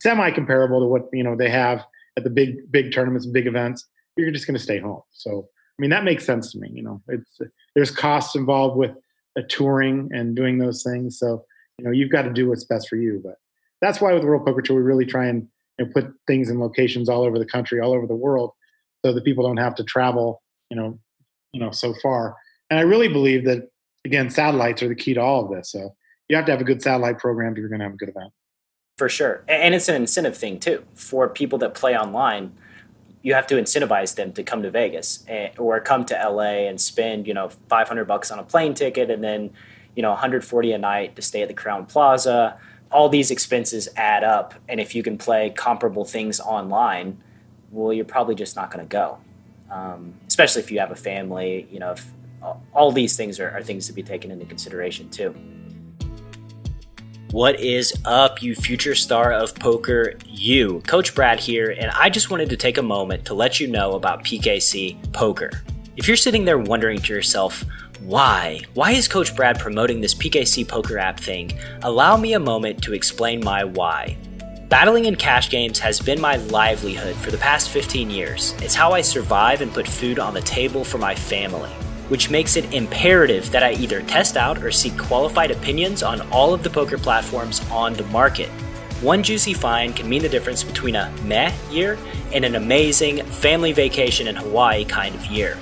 semi comparable to what they have at the big tournaments and big events, you're just going to stay home. So that makes sense to me. There's costs involved with touring and doing those things. So you've got to do what's best for you. But that's why with the World Poker Tour we really try and put things in locations all over the country, all over the world, so that people don't have to travel so far. And I really believe that, again, satellites are the key to all of this. So you have to have a good satellite program if you're going to have a good event. For sure. And it's an incentive thing too. For people that play online, you have to incentivize them to come to Vegas or come to LA and spend, $500 on a plane ticket and then, $140 a night to stay at the Crowne Plaza. All these expenses add up. And if you can play comparable things online, well, you're probably just not going to go. Especially if you have a family, if all these things are things to be taken into consideration too. What is up, you future star of poker, you? Coach Brad here, and I just wanted to take a moment to let you know about PKC Poker. If you're sitting there wondering to yourself, why is Coach Brad promoting this PKC Poker app thing? Allow me a moment to explain my why. Battling in cash games has been my livelihood for the past 15 years. It's how I survive and put food on the table for my family, which makes it imperative that I either test out or seek qualified opinions on all of the poker platforms on the market. One juicy find can mean the difference between a meh year and an amazing family vacation in Hawaii kind of year.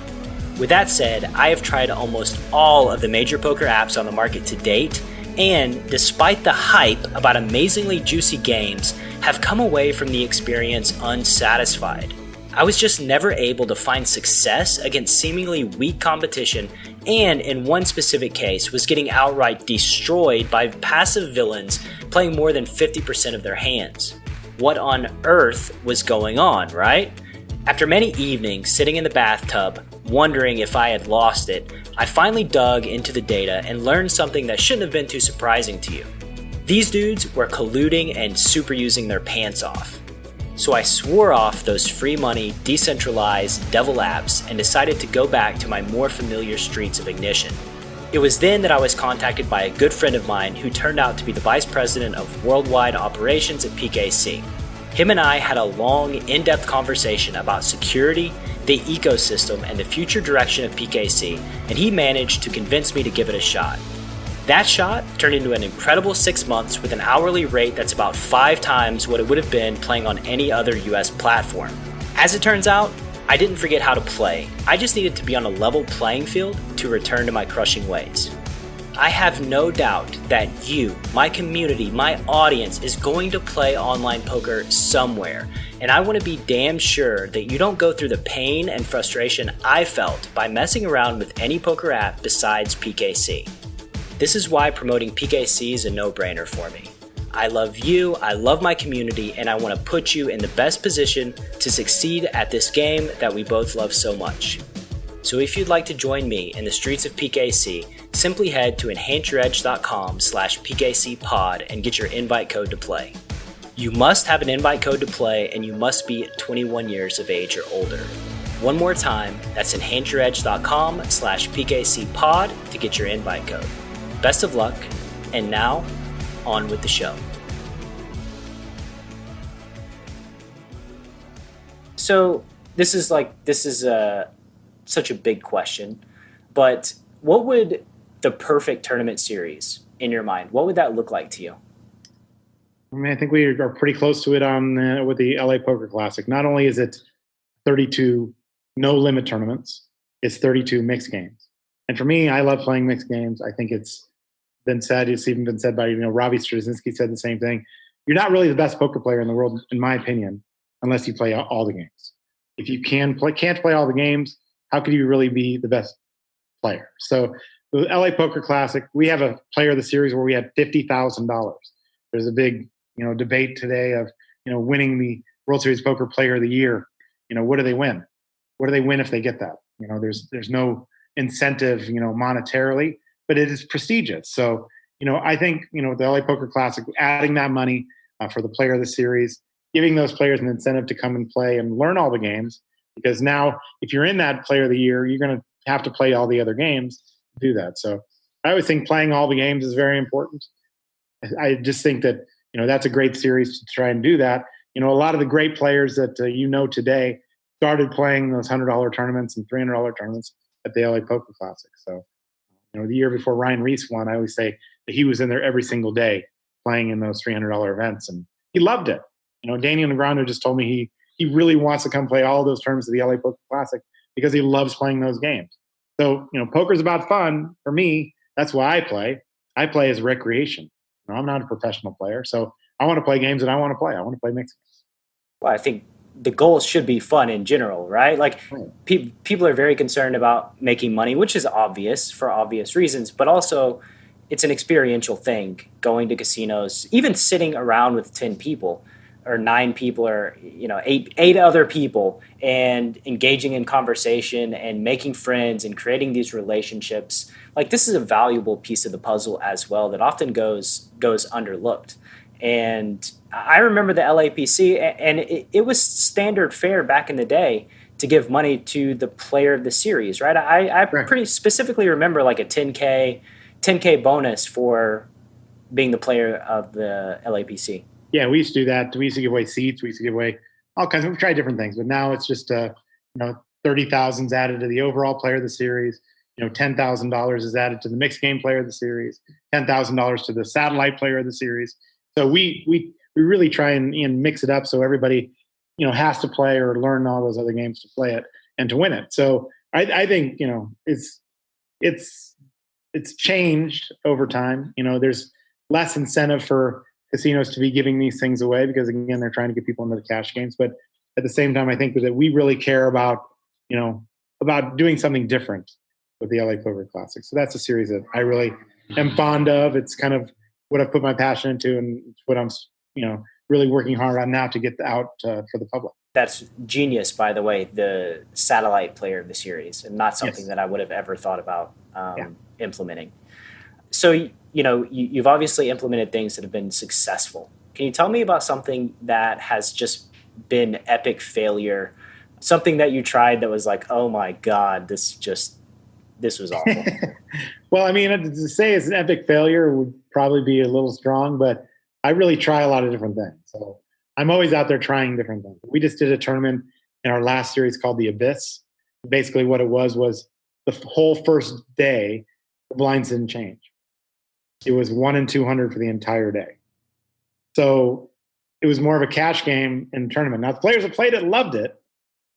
With that said, I have tried almost all of the major poker apps on the market to date, and despite the hype about amazingly juicy games, have come away from the experience unsatisfied. I was just never able to find success against seemingly weak competition, and in one specific case was getting outright destroyed by passive villains playing more than 50% of their hands. What on earth was going on, right? After many evenings sitting in the bathtub, wondering if I had lost it, I finally dug into the data and learned something that shouldn't have been too surprising to you. These dudes were colluding and super using their pants off. So I swore off those free money, decentralized devil apps and decided to go back to my more familiar streets of ignition. It was then that I was contacted by a good friend of mine who turned out to be the vice president of worldwide operations at PKC. Him and I had a long, in-depth conversation about security, the ecosystem, and the future direction of PKC, and he managed to convince me to give it a shot. That shot turned into an incredible 6 months with an hourly rate that's about 5 times what it would have been playing on any other US platform. As it turns out, I didn't forget how to play. I just needed to be on a level playing field to return to my crushing ways. I have no doubt that you, my community, my audience is going to play online poker somewhere, and I want to be damn sure that you don't go through the pain and frustration I felt by messing around with any poker app besides PKC. This is why promoting PKC is a no-brainer for me. I love you, I love my community, and I want to put you in the best position to succeed at this game that we both love so much. So if you'd like to join me in the streets of PKC, simply head to enhanceyouredge.com/PKCpod and get your invite code to play. You must have an invite code to play, and you must be 21 years of age or older. One more time, that's enhanceyouredge.com/PKCpod to get your invite code. Best of luck, and now, on with the show. So this is such a big question, but what would the perfect tournament series in your mind, what would that look like to you? I mean, I think we are pretty close to it on with the LA Poker Classic. Not only is it 32 no limit tournaments, it's 32 mixed games. And for me, I love playing mixed games. I think it's been said, it's even been said by, Robbie Straczynski said the same thing. You're not really the best poker player in the world, in my opinion, unless you play all the games. If you can't play all the games, how could you really be the best player? So the LA Poker Classic, we have a player of the series where we had $50,000. There's a big, debate today of, winning the World Series Poker Player of the Year. What do they win? What do they win if they get that? There's no incentive, monetarily, but it is prestigious. So, I think, the LA Poker Classic, adding that money for the player of the series, giving those players an incentive to come and play and learn all the games, because now if you're in that player of the year, you're going to have to play all the other games to do that. So I always think playing all the games is very important. I just think that, that's a great series to try and do that. A lot of the great players that today started playing those $100 tournaments and $300 tournaments at the LA Poker Classic. So, the year before Ryan Reese won, I always say that he was in there every single day playing in those $300 events, and he loved it. Daniel Negreanu just told me he really wants to come play all those tournaments of the LA Poker Classic because he loves playing those games. So, poker's about fun. For me, that's why I play. I play as recreation. I'm not a professional player, so I want to play games that I want to play. I want to play mixed games. Well, I think the goal should be fun in general, right? Like people are very concerned about making money, which is obvious for obvious reasons, but also it's an experiential thing, going to casinos, even sitting around with 10 people or 9 people or, eight other people and engaging in conversation and making friends and creating these relationships. Like, this is a valuable piece of the puzzle as well that often goes underlooked. And I remember the LAPC, and it was standard fare back in the day to give money to the player of the series, right? I pretty specifically remember like a 10K bonus for being the player of the LAPC. Yeah, we used to do that. We used to give away seats. We used to give away all kinds of, we tried different things, but now it's just, 30,000 is added to the overall player of the series. $10,000 is added to the mixed game player of the series, $10,000 to the satellite player of the series. So we really try and mix it up so everybody, has to play or learn all those other games to play it and to win it. So I think, it's changed over time. There's less incentive for casinos to be giving these things away because, again, they're trying to get people into the cash games. But at the same time, I think that we really care about doing something different with the LA Poker Classic. So that's a series that I really am fond of. It's kind of what I've put my passion into, and it's what I'm, really working hard on now to get out for the public. That's genius, by the way, the satellite player of the series, and not something that I would have ever thought about implementing. So, you've obviously implemented things that have been successful. Can you tell me about something that has just been epic failure, something that you tried that was like, oh my God, this was awful? Well, I mean, to say it's an epic failure would probably be a little strong, but I really try a lot of different things. So I'm always out there trying different things. We just did a tournament in our last series called the Abyss. Basically what it was the whole first day, the blinds didn't change. It was 1 in 200 for the entire day. So it was more of a cash game in the tournament. Now, the players that played it loved it,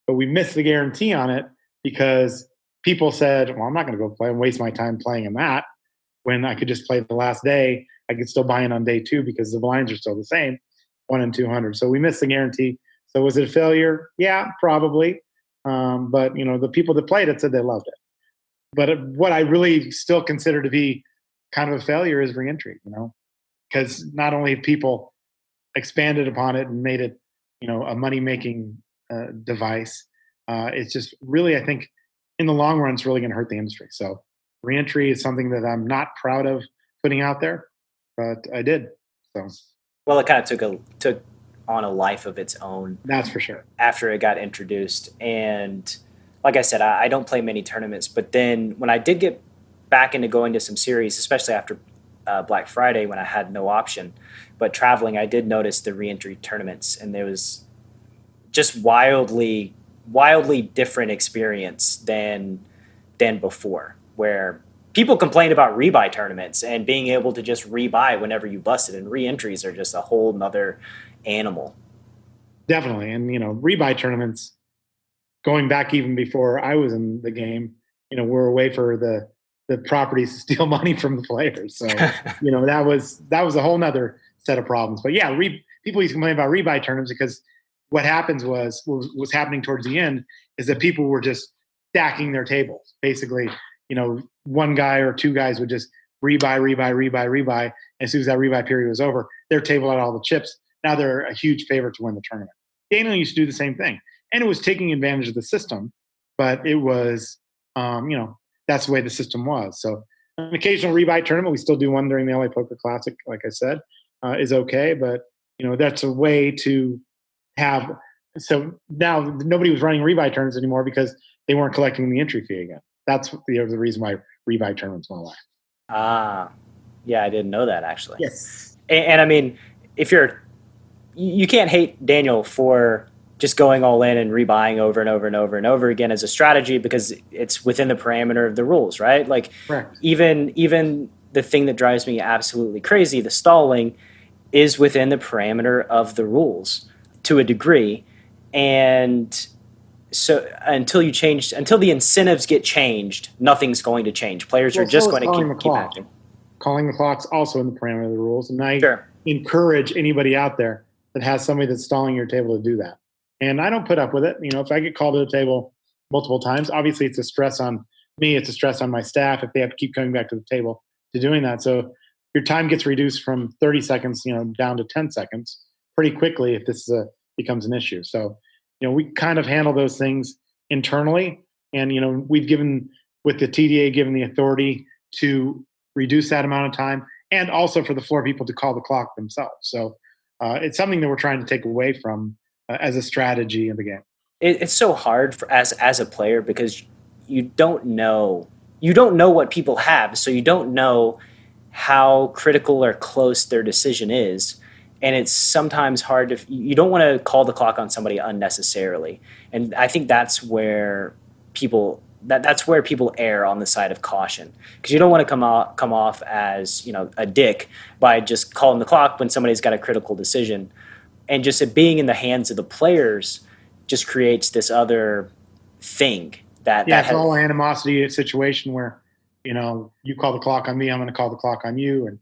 but we missed the guarantee on it because people said, well, I'm not going to go play and waste my time playing in that when I could just play the last day. I could still buy in on day 2 because the blinds are still the same, 1 in 200. So we missed the guarantee. So was it a failure? Yeah, probably. But, the people that played it said they loved it. But what I really still consider to be kind of a failure is reentry, because not only have people expanded upon it and made it, a money-making device, it's just really, I think, in the long run, it's really going to hurt the industry. So reentry is something that I'm not proud of putting out there, but I did. So, well, it kind of took on a life of its own. That's for sure. After it got introduced, and like I said, I don't play many tournaments, but then when I did get back into going to some series, especially after Black Friday when I had no option, but traveling, I did notice the reentry tournaments, and there was just wildly different experience than before, where people complained about rebuy tournaments and being able to just rebuy whenever you busted, and reentries are just a whole nother animal. Definitely. And, rebuy tournaments, going back even before I was in the game, we're a way for the properties to steal money from the players. So, that was a whole nother set of problems. But yeah, people used to complain about rebuy tournaments because what happens was happening towards the end is that people were just stacking their tables. Basically, one guy or two guys would just rebuy. And as soon as that rebuy period was over, their table had all the chips. Now they're a huge favorite to win the tournament. Daniel used to do the same thing. And it was taking advantage of the system, but it was, that's the way the system was. So an occasional rebuy tournament, we still do one during the LA Poker Classic, like I said, is okay. But, that's a way to have – so now nobody was running rebuy tournaments anymore because they weren't collecting the entry fee again. That's the reason why rebuy tournaments went away. Yeah, I didn't know that actually. Yes. And I mean, you can't hate Daniel for just going all in and rebuying over and over and over and over again as a strategy because it's within the parameter of the rules, right? Like Correct. Even the thing that drives me absolutely crazy, the stalling, is within the parameter of the rules to a degree. And so until the incentives get changed, nothing's going to change. Players are just going to keep acting. Calling the clock's also in the parameter of the rules. And I encourage anybody out there that has somebody that's stalling your table to do that. And I don't put up with it. If I get called to the table multiple times, obviously it's a stress on me. It's a stress on my staff if they have to keep coming back to the table to doing that. So your time gets reduced from 30 seconds, down to 10 seconds pretty quickly if this becomes an issue. So, we kind of handle those things internally. And, we've given, with the TDA, given the authority to reduce that amount of time and also for the floor people to call the clock themselves. So it's something that we're trying to take away from as a strategy in the game. It's so hard as a player because you don't know what people have, so you don't know how critical or close their decision is, and it's sometimes hard to. You don't want to call the clock on somebody unnecessarily, and I think that's where people err on the side of caution because you don't want to come off as a dick by just calling the clock when somebody's got a critical decision. And just it being in the hands of the players just creates this other thing it's all animosity situation where, you call the clock on me, I'm going to call the clock on you, and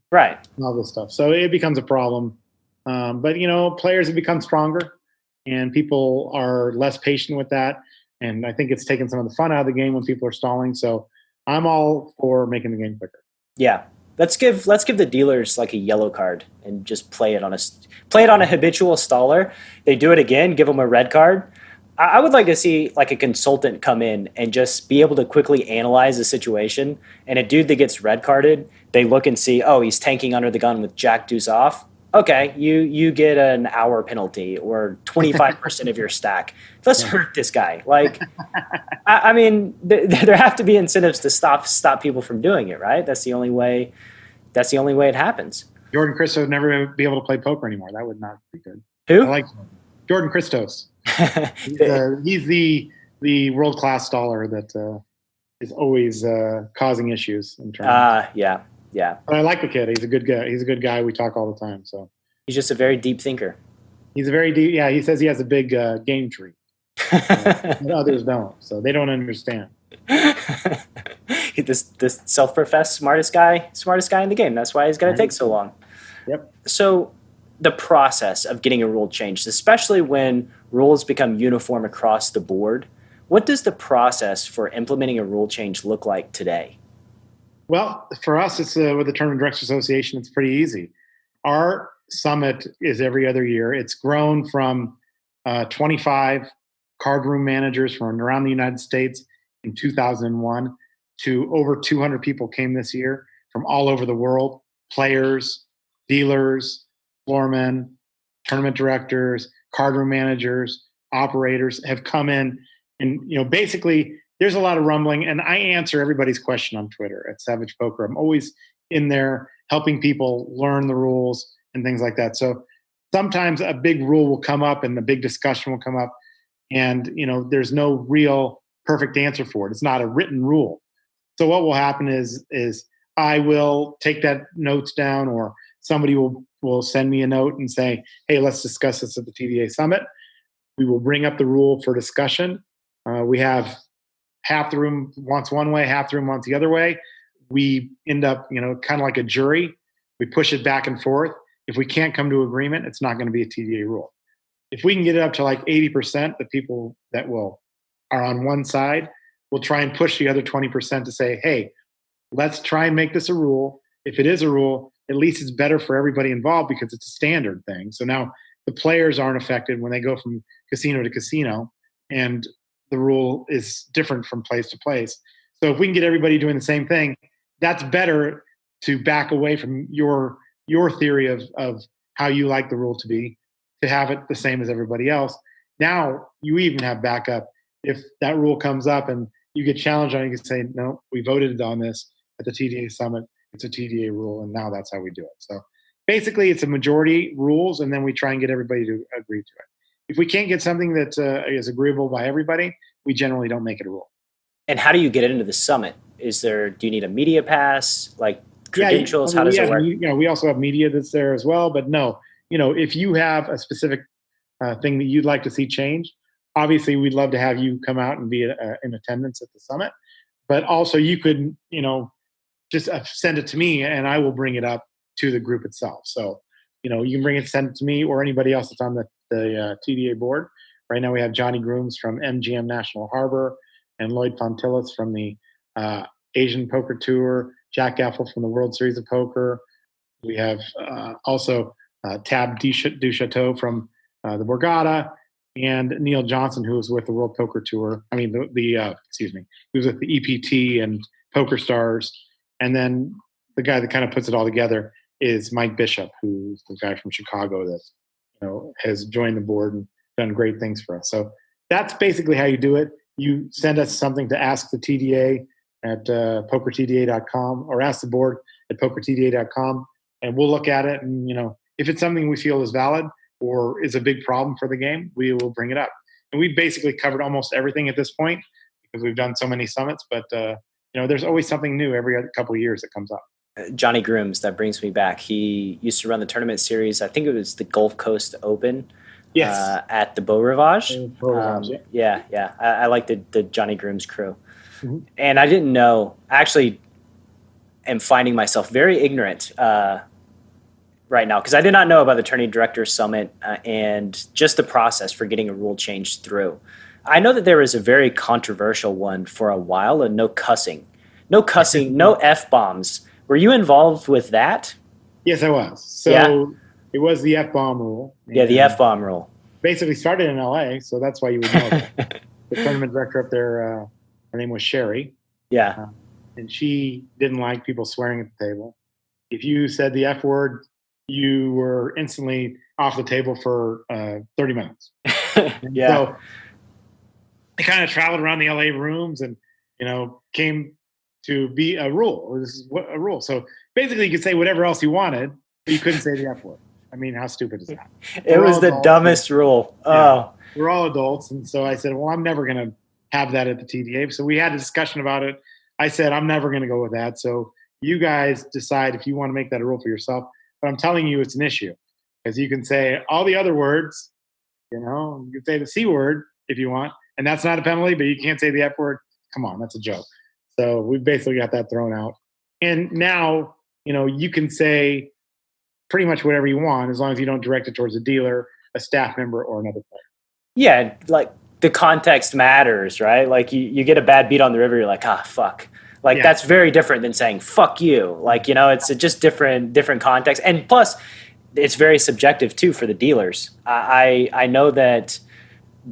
all this stuff. So it becomes a problem. But players have become stronger, and people are less patient with that. And I think it's taken some of the fun out of the game when people are stalling. So I'm all for making the game quicker. Yeah. Let's give the dealers like a yellow card and just play it on a habitual staller. They do it again, give them a red card. I would like to see like a consultant come in and just be able to quickly analyze the situation. And a dude that gets red carded, they look and see, oh, he's tanking under the gun with Jack Deuce off. Okay, you get an hour penalty or 25% of your stack. Let's hurt this guy. Like, I mean, there have to be incentives to stop people from doing it, right? That's the only way it happens. Jordan Chris would never be able to play poker anymore. That would not be good. Who? I like Jordan Christos. He's the world-class staller that is always causing issues in tournaments. Yeah. But I like the kid. He's a good guy. He's a good guy. We talk all the time. So He's just a very deep thinker. he's a very deep. Yeah, he says he has a big game tree. And others don't, so they don't understand. This self-professed smartest guy in the game. That's why he's going to take so long. Yep. So the process of getting a rule changed, especially when rules become uniform across the board, what does the process for implementing a rule change look like today? Well, for us, it's with the Tournament Directors Association. It's pretty easy. Our summit is every other year. It's grown from 25 card room managers from around the United States in 2001 to over 200 people came this year from all over the world, players, dealers, floormen, tournament directors, card room managers, operators have come in. And, basically there's a lot of rumbling, and I answer everybody's question on Twitter at Savage Poker. I'm always in there helping people learn the rules and things like that. So sometimes a big rule will come up and a big discussion will come up, and there's no real perfect answer for it. It's not a written rule. So what will happen is I will take that notes down, or somebody will send me a note and say, hey, let's discuss this at the TDA Summit. We will bring up the rule for discussion. We have half the room wants one way, half the room wants the other way. We end up, kind of like a jury. We push it back and forth. If we can't come to agreement, it's not going to be a TDA rule. If we can get it up to like 80%, the people that are on one side, we'll try and push the other 20% to say, hey, let's try and make this a rule. If it is a rule, at least it's better for everybody involved because it's a standard thing. So now the players aren't affected when they go from casino to casino, and the rule is different from place to place. So if we can get everybody doing the same thing, that's better to back away from your theory of how you like the rule to be, to have it the same as everybody else. Now you even have backup. If that rule comes up and you get challenged on it, you can say, no, we voted on this at the TDA Summit. It's a TDA rule, and now that's how we do it. So basically it's a majority rules, and then we try and get everybody to agree to it. If we can't get something that is agreeable by everybody, we generally don't make it a rule. And how do you get into the summit? Do you need a media pass, like credentials? How does it work? We also have media that's there as well. But no, if you have a specific thing that you'd like to see change, obviously we'd love to have you come out and be in attendance at the summit. But also you could, just send it to me, and I will bring it up to the group itself. So, you can send it to me or anybody else that's on the TDA board. Right now we have Johnny Grooms from MGM National Harbor and Lloyd Fontillis from the Asian Poker Tour, Jack Effel from the World Series of Poker. We have also Tab Duchateau from the Borgata, and Neil Johnson, who was with the World Poker Tour. I mean, he was with the EPT and Poker Stars. And then the guy that kind of puts it all together is Mike Bishop, who's the guy from Chicago that has joined the board and done great things for us. So that's basically how you do it. You send us something to ask the TDA at pokertda.com, or ask the board at pokertda.com, and we'll look at it. And if it's something we feel is valid or is a big problem for the game, we will bring it up. And we've basically covered almost everything at this point because we've done so many summits. But there's always something new every couple of years that comes up. Johnny Grooms, that brings me back. He used to run the tournament series. I think it was the Gulf Coast Open. Yes. At the Beau Rivage. Yeah. I like the Johnny Grooms crew. Mm-hmm. And I didn't know. I actually am finding myself very ignorant right now because I did not know about the Tourney Directors Summit and just the process for getting a rule change through. I know that there was a very controversial one for a while, and no cussing, no F-bombs. Were you involved with that? Yes, I was. So it was the F-bomb rule. Yeah, the F-bomb rule. Basically started in LA, so that's why you would know that. The tournament director up there, her name was Sherry. Yeah. And she didn't like people swearing at the table. If you said the F word, you were instantly off the table for 30 minutes. Yeah. So I kind of traveled around the LA rooms and, came to be a rule. Or this is what a rule. So basically you could say whatever else you wanted, but you couldn't say the F word. I mean, how stupid is that? It was the dumbest rule. Oh, we're all adults. And so I said, well, I'm never going to have that at the TDA. So we had a discussion about it. I said, I'm never going to go with that. So you guys decide if you want to make that a rule for yourself. But I'm telling you, it's an issue because you can say all the other words, you can say the C word if you want, and that's not a penalty, but you can't say the F word. Come on, that's a joke. So we basically got that thrown out. And now, you can say pretty much whatever you want as long as you don't direct it towards a dealer, a staff member, or another player. Yeah, like the context matters, right? Like you get a bad beat on the river, you're like, fuck. Like that's very different than saying fuck you. Like, it's just different context. And plus, it's very subjective too for the dealers. I know that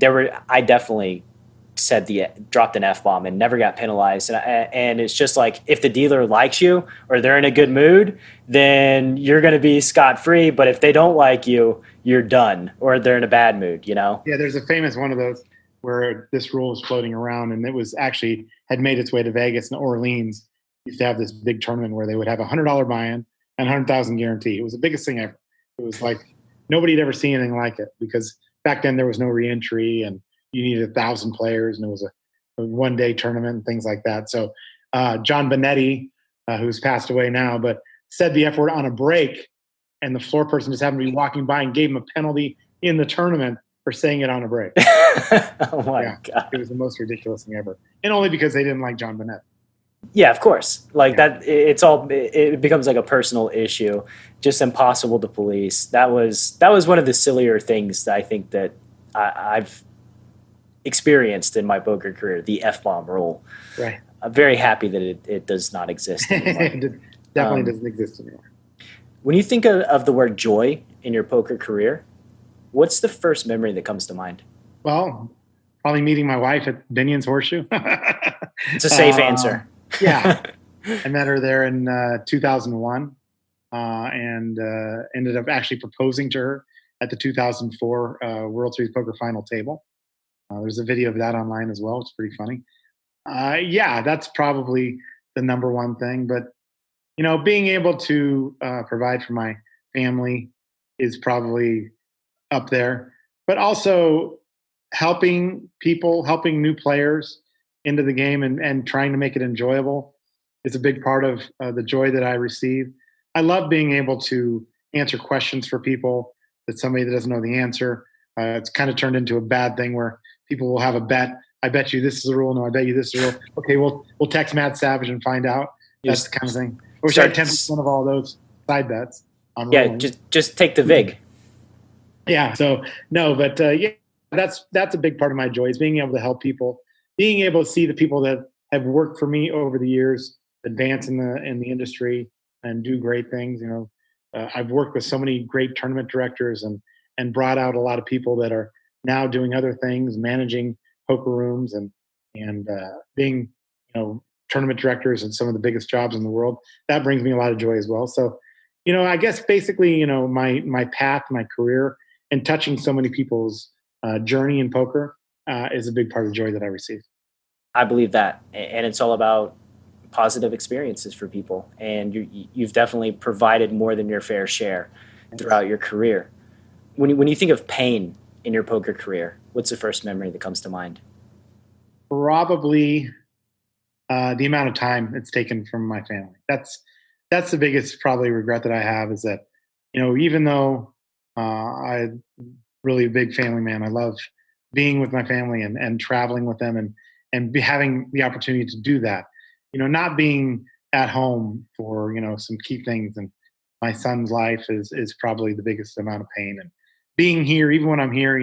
I definitely dropped an F-bomb and never got penalized. And it's just like, if the dealer likes you or they're in a good mood, then you're going to be scot-free. But if they don't like you, you're done, or they're in a bad mood, Yeah, there's a famous one of those where this rule was floating around, and it was actually had made its way to Vegas and Orleans. Used to have this big tournament where they would have $100 buy-in and $100,000 guarantee. It was the biggest thing ever. It was like nobody had ever seen anything like it because back then there was no re-entry and you needed 1,000 players, and it was a one-day tournament and things like that. So John Benetti, who's passed away now, but said the F word on a break, and the floor person just happened to be walking by and gave him a penalty in the tournament for saying it on a break. Oh my God. It was the most ridiculous thing ever. And only because they didn't like John Benetti. Yeah, of course. That it becomes like a personal issue, just impossible to police. That was one of the sillier things that I think that I've experienced in my poker career, the F-bomb rule. Right. I'm very happy that it does not exist anymore. It definitely doesn't exist anymore. When you think of the word joy in your poker career, what's the first memory that comes to mind? Well, probably meeting my wife at Binion's Horseshoe. It's a safe answer. Yeah. I met her there in 2001 and ended up actually proposing to her at the 2004 World Series Poker Final table. There's a video of that online as well. It's pretty funny. That's probably the number one thing. But, being able to provide for my family is probably up there. But also helping people, helping new players into the game and trying to make it enjoyable is a big part of the joy that I receive. I love being able to answer questions for people that somebody that doesn't know the answer. It's kind of turned into a bad thing where people will have a bet. I bet you this is the rule. No, I bet you this is the rule. Okay, we'll text Matt Savage and find out. That's the kind of thing. I wish I had 10% of all those side bets on rolling. Just take the VIG. Yeah. So no, but that's a big part of my joy is being able to help people, being able to see the people that have worked for me over the years advance in the industry and do great things. I've worked with so many great tournament directors and brought out a lot of people that are now doing other things, managing poker rooms and being tournament directors and some of the biggest jobs in the world. That brings me a lot of joy as well. So I guess basically my path, my career, and touching so many people's journey in poker is a big part of the joy that I receive. I believe that, and it's all about positive experiences for people, and you've definitely provided more than your fair share throughout your career. When you think of pain in your poker career, what's the first memory that comes to mind? Probably the amount of time it's taken from my family. That's the biggest probably regret that I have is that, even though I'm really a big family man, I love being with my family and traveling with them and having the opportunity to do that, not being at home for, some key things. And my son's life is probably the biggest amount of pain. And being here, even when I'm here,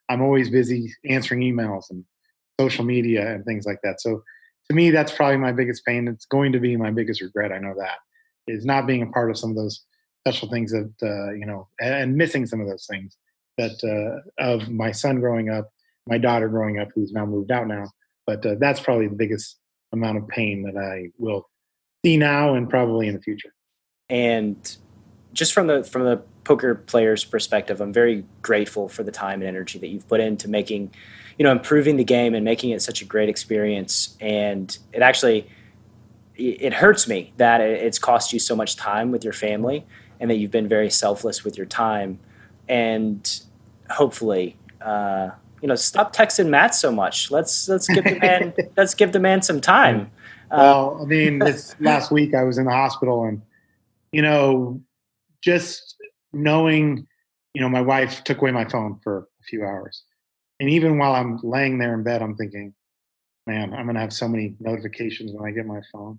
I'm always busy answering emails and social media and things like that. So to me, that's probably my biggest pain. It's going to be my biggest regret. I know that is not being a part of some of those special things that, and missing some of those things that of my son growing up, my daughter growing up, who's now moved out now. But that's probably the biggest amount of pain that I will see now and probably in the future. And just from the poker player's perspective, I'm very grateful for the time and energy that you've put into making, improving the game and making it such a great experience. And it hurts me that it's cost you so much time with your family. and that you've been very selfless with your time. And hopefully, stop texting Matt so much. Let's give the man some time. Well, I mean, this last week I was in the hospital, and just knowing, my wife took away my phone for a few hours, and even while I'm laying there in bed, I'm thinking, man, I'm gonna have so many notifications when I get my phone.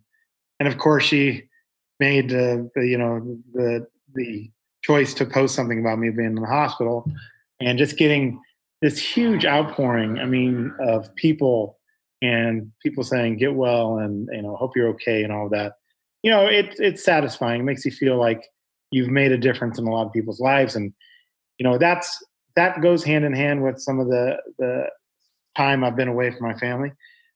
And of course, she made the choice to post something about me being in the hospital, and just getting this huge outpouring. I mean, of people and people saying get well and hope you're okay and all of that. It's satisfying. It makes you feel like you've made a difference in a lot of people's lives, and that goes hand in hand with some of the time I've been away from my family.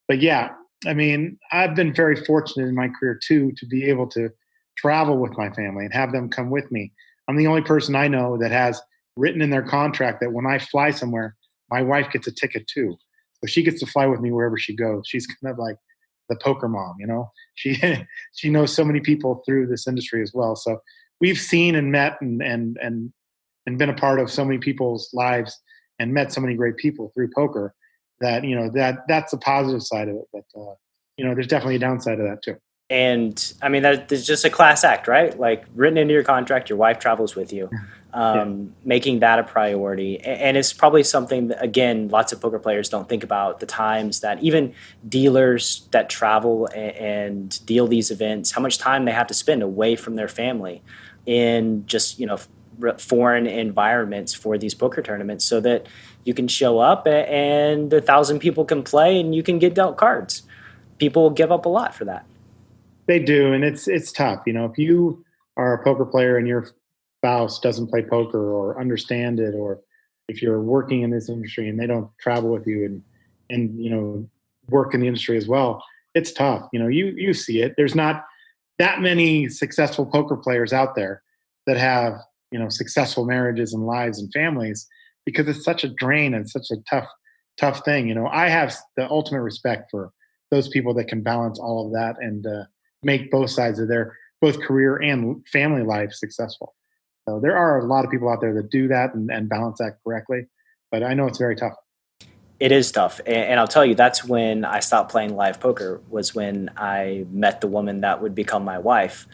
But yeah, I mean, I've been very fortunate in my career too to be able to travel with my family and have them come with me. I'm the only person I know that has written in their contract that when I fly somewhere, my wife gets a ticket too. So she gets to fly with me wherever she goes. She's kind of like the poker mom, She she knows so many people through this industry as well. So we've seen and met and been a part of so many people's lives and met so many great people through poker that that's the positive side of it. But there's definitely a downside of that too. And I mean, there's just a class act, right? Like written into your contract, your wife travels with you, making that a priority. And it's probably something that, again, lots of poker players don't think about, the times that even dealers that travel and deal these events, how much time they have to spend away from their family in just, foreign environments for these poker tournaments, so that you can show up and 1,000 people can play and you can get dealt cards. People give up a lot for that. They do, and it's tough. If you are a poker player and your spouse doesn't play poker or understand it, or if you're working in this industry and they don't travel with you and work in the industry as well, it's tough. You see it. There's not that many successful poker players out there that have successful marriages and lives and families, because it's such a drain and such a tough thing. I have the ultimate respect for those people that can balance all of that and make both sides of their both career and family life successful. So there are a lot of people out there that do that and balance that correctly, but I know it's very tough. It is tough. And I'll tell you, that's when I stopped playing live poker, was when I met the woman that would become my wife.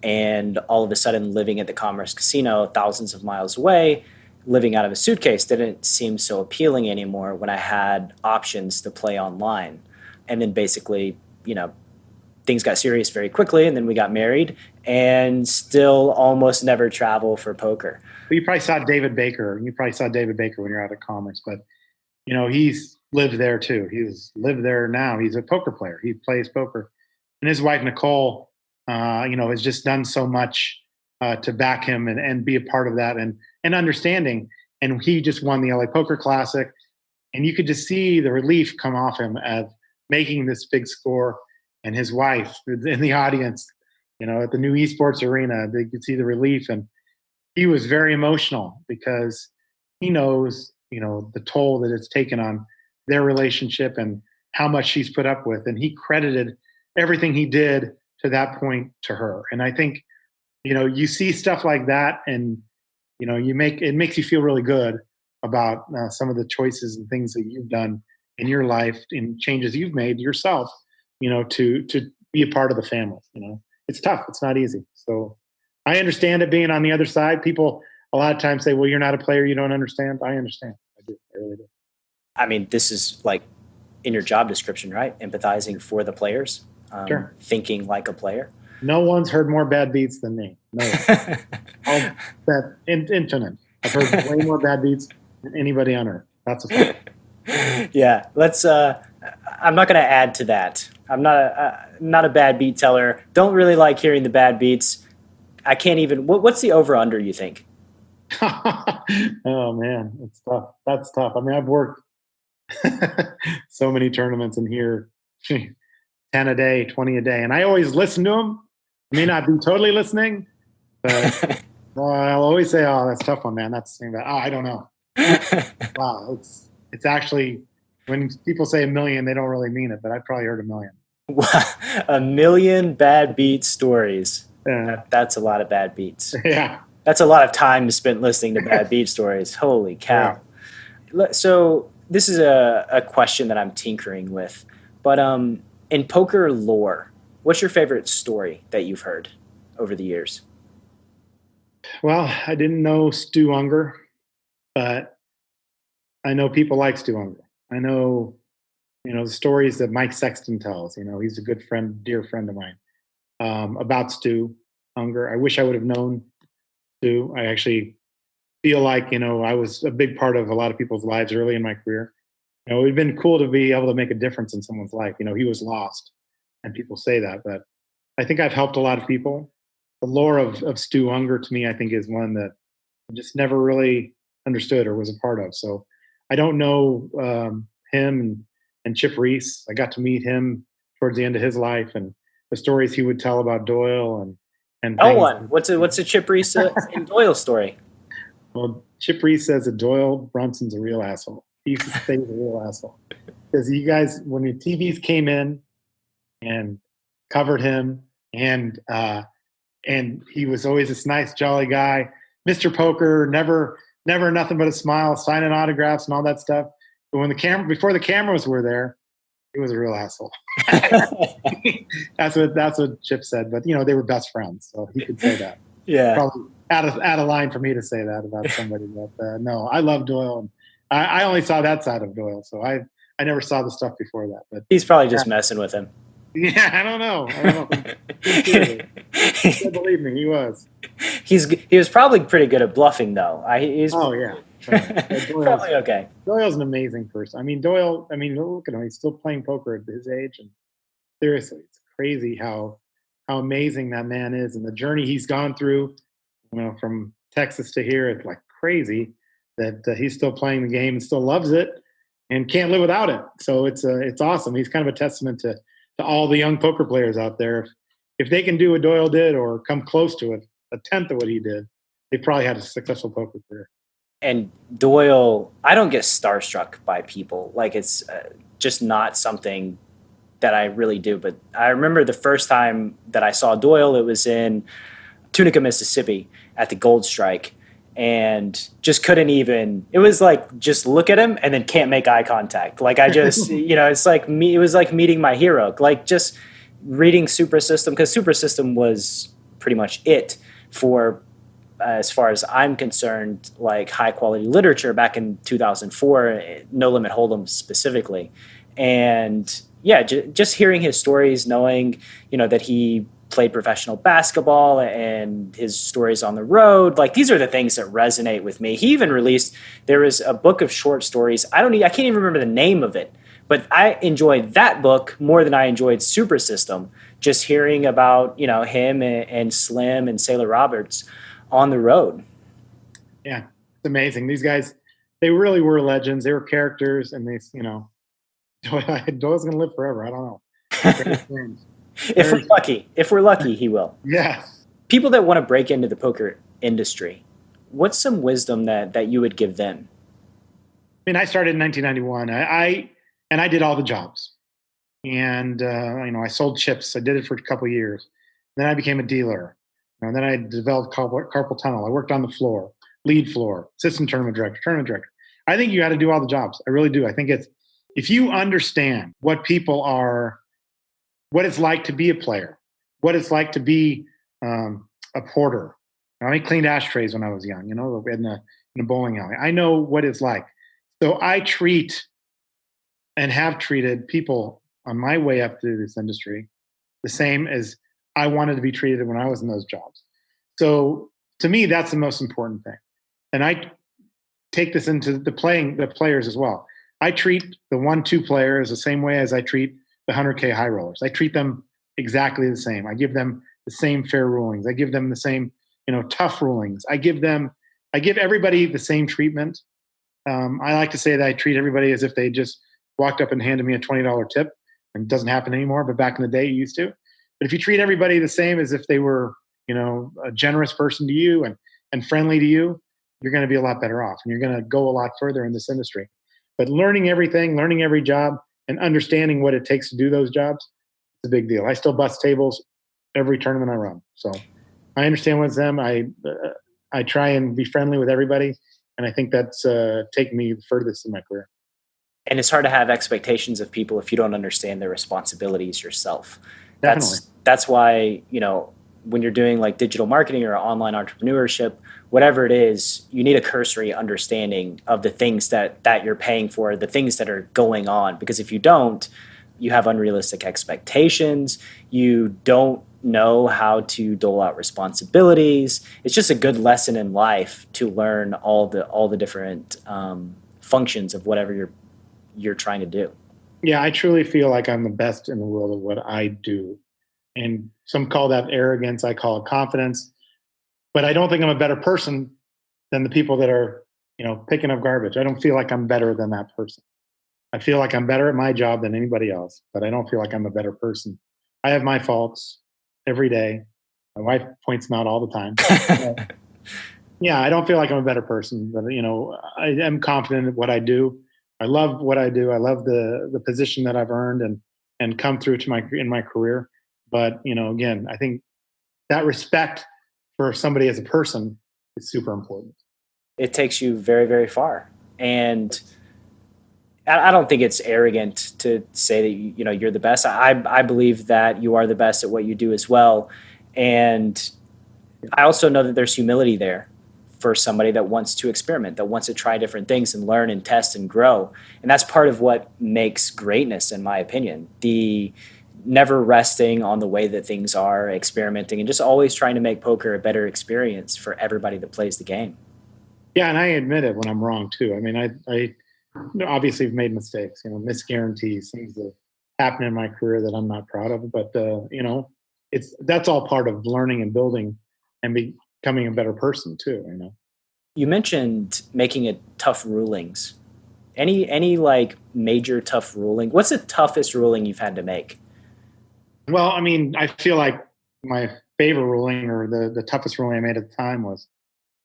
And all of a sudden, living at the Commerce Casino thousands of miles away, living out of a suitcase didn't seem so appealing anymore when I had options to play online. And then basically, things got serious very quickly, and then we got married and still almost never travel for poker. Well, you probably saw David Baker. You probably saw David Baker when you're out at Commerce, but he's lived there too. He's lived there now. He's a poker player. He plays poker, and his wife Nicole, has just done so much to back him and be a part of that and understanding. And he just won the LA Poker Classic, and you could just see the relief come off him at making this big score. And his wife in the audience, at the new esports arena, they could see the relief, and he was very emotional because he knows, the toll that it's taken on their relationship and how much she's put up with. And he credited everything he did to that point to her. And I think, you see stuff like that, and it makes you feel really good about some of the choices and things that you've done in your life and changes you've made yourself, to be a part of the family. It's tough. It's not easy. So I understand it being on the other side. People a lot of times say, well, you're not a player, you don't understand. I understand. I do. I really do. I mean, this is like in your job description, right? Empathizing for the players, Sure. Thinking like a player. No one's heard more bad beats than me. No. That infinite. I've heard way more bad beats than anybody on earth. That's a fact. Yeah, let's. I'm not going to add to that. I'm not a bad beat teller. Don't really like hearing the bad beats. I can't even. What's the over under, you think? Oh man, it's tough. That's tough. I mean, I've worked so many tournaments in here, 10 a day, 20 a day, and I always listen to them. I may not be totally listening, but I'll always say, "Oh, that's a tough one, man. That's I don't know." Wow, it's actually, when people say a million, they don't really mean it, but I've probably heard a million. A million bad beat stories. That's a lot of bad beats. Yeah. That's a lot of time spent listening to bad beat stories. Holy cow. So this is a question that I'm tinkering with. But in poker lore, what's your favorite story that you've heard over the years? Well, I didn't know Stu Unger, but I know people like Stu Unger. I know, the stories that Mike Sexton tells. He's a good friend, dear friend of mine, about Stu Unger. I wish I would have known Stu. I actually feel like, I was a big part of a lot of people's lives early in my career. It would have been cool to be able to make a difference in someone's life. He was lost, and people say that, but I think I've helped a lot of people. The lore of Stu Unger to me, I think, is one that I just never really understood or was a part of. So I don't know him and Chip Reese. I got to meet him towards the end of his life, and the stories he would tell about Doyle and Oh, things. one. What's a Chip Reese and Doyle story? Well, Chip Reese says that Doyle Brunson's a real asshole. He used to say he's a real asshole because you guys, when the TVs came in and covered him, and he was always this nice, jolly guy, Mr. Poker, never nothing but a smile, signing autographs and all that stuff. But before the cameras were there, he was a real asshole. That's what Chip said. But they were best friends, so he could say that. Yeah. Probably out of line for me to say that about somebody. But no, I love Doyle, and I only saw that side of Doyle, so I never saw the stuff before that. But he's probably just messing with him. Yeah, I don't know. Believe me, he was. He was probably pretty good at bluffing, though. Oh yeah, probably okay. Doyle's an amazing person. I mean, Doyle. Look at him; he's still playing poker at his age, and seriously, it's crazy how amazing that man is, and the journey he's gone through. From Texas to here, it's like crazy that he's still playing the game and still loves it and can't live without it. So it's awesome. He's kind of a testament to all the young poker players out there. If they can do what Doyle did or come close to it, a tenth of what he did, they probably had a successful poker career. And Doyle, I don't get starstruck by people. Like, it's just not something that I really do. But I remember the first time that I saw Doyle, it was in Tunica, Mississippi at the Gold Strike. And just couldn't even, it was like, just look at him and then can't make eye contact. Like, I just, it's like me, it was like meeting my hero, like just reading Super System, because Super System was pretty much it for, as far as I'm concerned, like high quality literature back in 2004, No Limit Hold'em specifically. And yeah, just hearing his stories, knowing, that he played professional basketball and his stories on the road. Like, these are the things that resonate with me. He even there was a book of short stories. I can't even remember the name of it, but I enjoyed that book more than I enjoyed Super System. Just hearing about, him and Slim and Sailor Roberts on the road. Yeah. It's amazing. These guys, they really were legends. They were characters, and they, Doyle's going to live forever. I don't know. If we're lucky, he will. Yeah. People that want to break into the poker industry, what's some wisdom that you would give them? I started in 1991. I did all the jobs, and I sold chips. I did it for a couple of years. Then I became a dealer. And then I developed carpal tunnel. I worked on the floor, lead floor, assistant tournament director. I think you got to do all the jobs. I really do. I think if you understand what people are, what it's like to be a player, what it's like to be a porter. I cleaned ashtrays when I was young, in a bowling alley. I know what it's like. So I treat and have treated people on my way up through this industry the same as I wanted to be treated when I was in those jobs. So to me, that's the most important thing. And I take this into the players as well. I treat the 1-2 players the same way as I treat the 100K high rollers. I treat them exactly the same. I give them the same fair rulings. I give them the same, tough rulings. I give everybody the same treatment. I like to say that I treat everybody as if they just walked up and handed me a $20 tip, and it doesn't happen anymore, but back in the day it used to. But if you treat everybody the same as if they were, a generous person to you and friendly to you, you're going to be a lot better off, and you're going to go a lot further in this industry. But learning everything, learning every job, and understanding what it takes to do those jobs, it's a big deal. I still bust tables every tournament I run. So I understand what's them. I try and be friendly with everybody, and I think that's taken me furthest in my career. And it's hard to have expectations of people if you don't understand their responsibilities yourself. Definitely. That's why, when you're doing like digital marketing or online entrepreneurship, whatever it is, you need a cursory understanding of the things that you're paying for, the things that are going on. Because if you don't, you have unrealistic expectations. You don't know how to dole out responsibilities. It's just a good lesson in life to learn all the different functions of whatever you're trying to do. Yeah, I truly feel like I'm the best in the world at what I do. And some call that arrogance. I call it confidence. But I don't think I'm a better person than the people that are, picking up garbage. I don't feel like I'm better than that person. I feel like I'm better at my job than anybody else, but I don't feel like I'm a better person. I have my faults every day. My wife points them out all the time. Yeah, I don't feel like I'm a better person, but I am confident in what I do. I love what I do. I love the position that I've earned and come through in my career. But again, I think that respect for somebody as a person is super important. It takes you very, very far. And I don't think it's arrogant to say that you're the best. I believe that you are the best at what you do as well. And I also know that there's humility there for somebody that wants to experiment, that wants to try different things and learn and test and grow. And that's part of what makes greatness, in my opinion. The never resting on the way that things are, experimenting, and just always trying to make poker a better experience for everybody that plays the game. Yeah, and I admit it when I'm wrong too. I mean, I obviously have made mistakes, missed guarantees, things that happen in my career that I'm not proud of. But that's all part of learning and building and becoming a better person too. You mentioned making it tough rulings. Any like major tough ruling? What's the toughest ruling you've had to make? Well, I mean, I feel like my favorite ruling or the toughest ruling I made at the time was,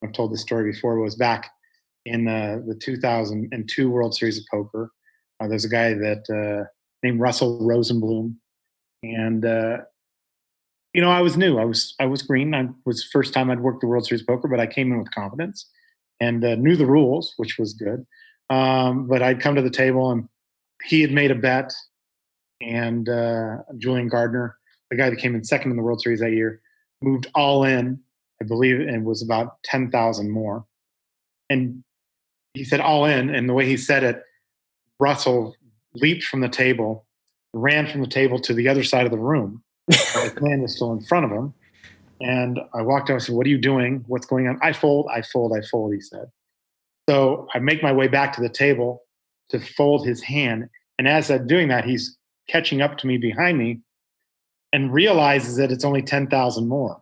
I've told this story before, was back in the 2002 World Series of Poker. There's a guy that named Russell Rosenblum, and I was new. I was green. I was first time I'd worked the World Series of Poker, but I came in with confidence and knew the rules, which was good. But I'd come to the table and he had made a bet, and Julian Gardner, the guy that came in second in the World Series that year, moved all in, I believe, and was about 10,000 more. And he said all in, and the way he said it, Russell leaped from the table, ran from the table to the other side of the room. His man was still in front of him. And I walked out and said, "What are you doing? What's going on?" "I fold, I fold, I fold," he said. So I make my way back to the table to fold his hand. And as I'm doing that, he's catching up to me behind me and realizes that it's only 10,000 more.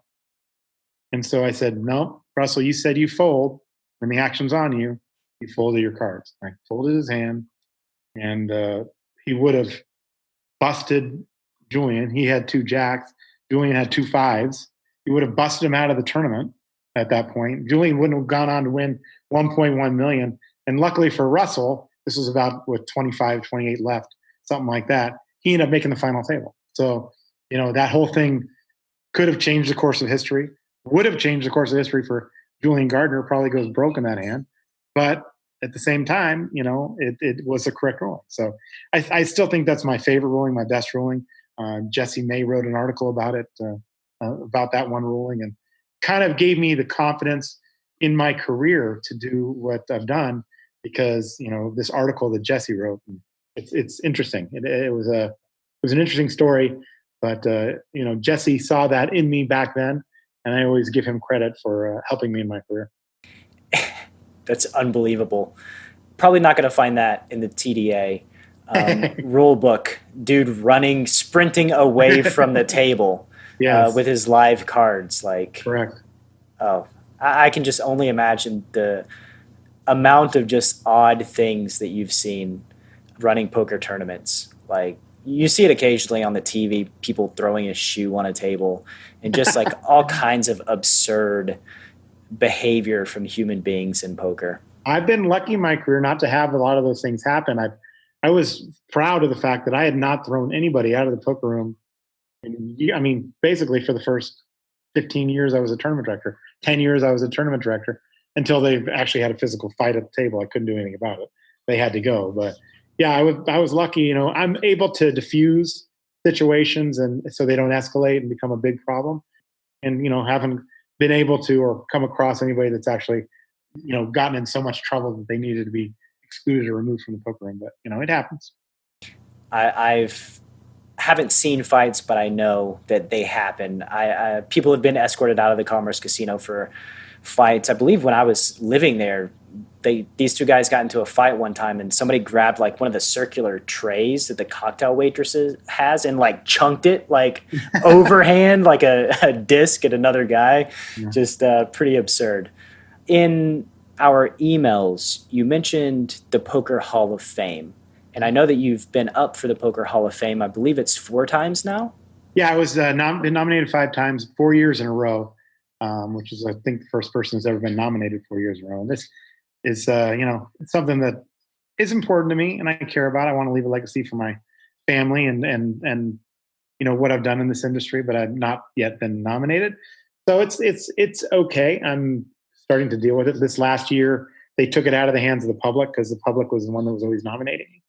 And so I said, "No, Russell, you said you fold. When the action's on you, you folded your cards." I folded his hand, and he would have busted Julian. He had two jacks. Julian had two fives. He would have busted him out of the tournament at that point. Julian wouldn't have gone on to win 1.1 million. And luckily for Russell, this was about 25, 28 left, something like that. He ended up making the final table. So, that whole thing could have changed the course of history, would have changed the course of history for Julian Gardner, probably goes broke in that hand. But at the same time, it was the correct ruling. So I still think that's my favorite ruling, my best ruling. Jesse May wrote an article about it, about that one ruling, and kind of gave me the confidence in my career to do what I've done because, this article that Jesse wrote, it's interesting. It was an interesting story, but, Jesse saw that in me back then, and I always give him credit for helping me in my career. That's unbelievable. Probably not going to find that in the TDA rule book. Dude sprinting away from the table Yes. With his live cards. Correct. Oh, I can just only imagine the amount of just odd things that you've seen running poker tournaments. Like, you see it occasionally on the TV, people throwing a shoe on a table and just like all kinds of absurd behavior from human beings in poker. I've been lucky in my career not to have a lot of those things happen. I was proud of the fact that I had not thrown anybody out of the poker room. And basically for the first 15 years I was a tournament director. 10 years I was a tournament director until they actually had a physical fight at the table. I couldn't do anything about it. They had to go. But yeah, I was lucky. You know, I'm able to diffuse situations and so they don't escalate and become a big problem. And, you know, haven't been able to or come across anybody that's actually, you know, gotten in so much trouble that they needed to be excluded or removed from the poker room. But, you know, it happens. I've haven't seen fights, but I know that they happen. People have been escorted out of the Commerce Casino for fights. I believe when I was living there, these two guys got into a fight one time, and somebody grabbed like one of the circular trays that the cocktail waitress has and like chunked it like overhand, like a disc at another guy. Yeah. Just pretty absurd. In our emails, you mentioned the Poker Hall of Fame. And I know that you've been up for the Poker Hall of Fame. I believe it's 4 times now. Yeah, I was been nominated 5 times, 4 years in a row, which is, I think, the first person who's ever been nominated 4 years in a row. And this is, you know, it's something that is important to me and I care about. I want to leave a legacy for my family and you know what I've done in this industry, but I've not yet been nominated. So it's okay. I'm starting to deal with it. This last year, they took it out of the hands of the public because the public was the one that was always nominating me.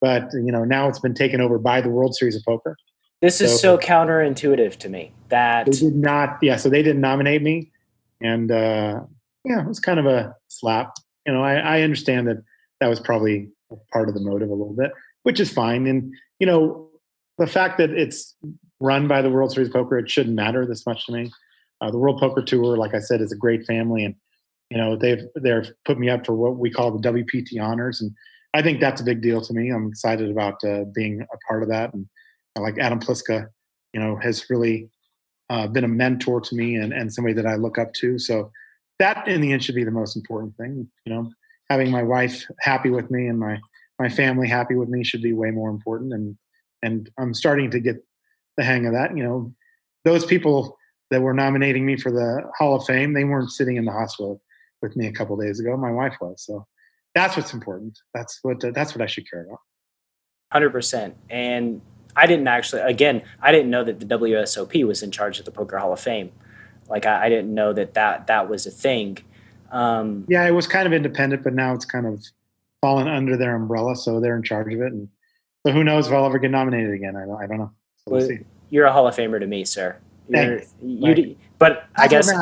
But, you know, now it's been taken over by the World Series of Poker. This is so counterintuitive to me that they did not. Yeah. So they didn't nominate me. And, yeah, it was kind of a slap. You know, I understand that was probably part of the motive a little bit, which is fine. And, you know, the fact that it's run by the World Series of Poker, it shouldn't matter this much to me. The World Poker Tour, like I said, is a great family. And, you know, they've put me up for what we call the WPT honors. And I think that's a big deal to me. I'm excited about being a part of that. And like Adam Pliska, you know, has really been a mentor to me and somebody that I look up to. So that in the end should be the most important thing. You know, having my wife happy with me and my family happy with me should be way more important. And I'm starting to get the hang of that. You know, those people that were nominating me for the Hall of Fame, they weren't sitting in the hospital with me a couple of days ago. My wife was. So that's what's important. That's what I should care about. 100%. And I didn't know that the WSOP was in charge of the Poker Hall of Fame. Like I didn't know that was a thing. Yeah, it was kind of independent, but now it's kind of fallen under their umbrella, so they're in charge of it. And so who knows if I'll ever get nominated again? I don't know. So we'll see. You're a Hall of Famer to me, sir. Thanks. But I guess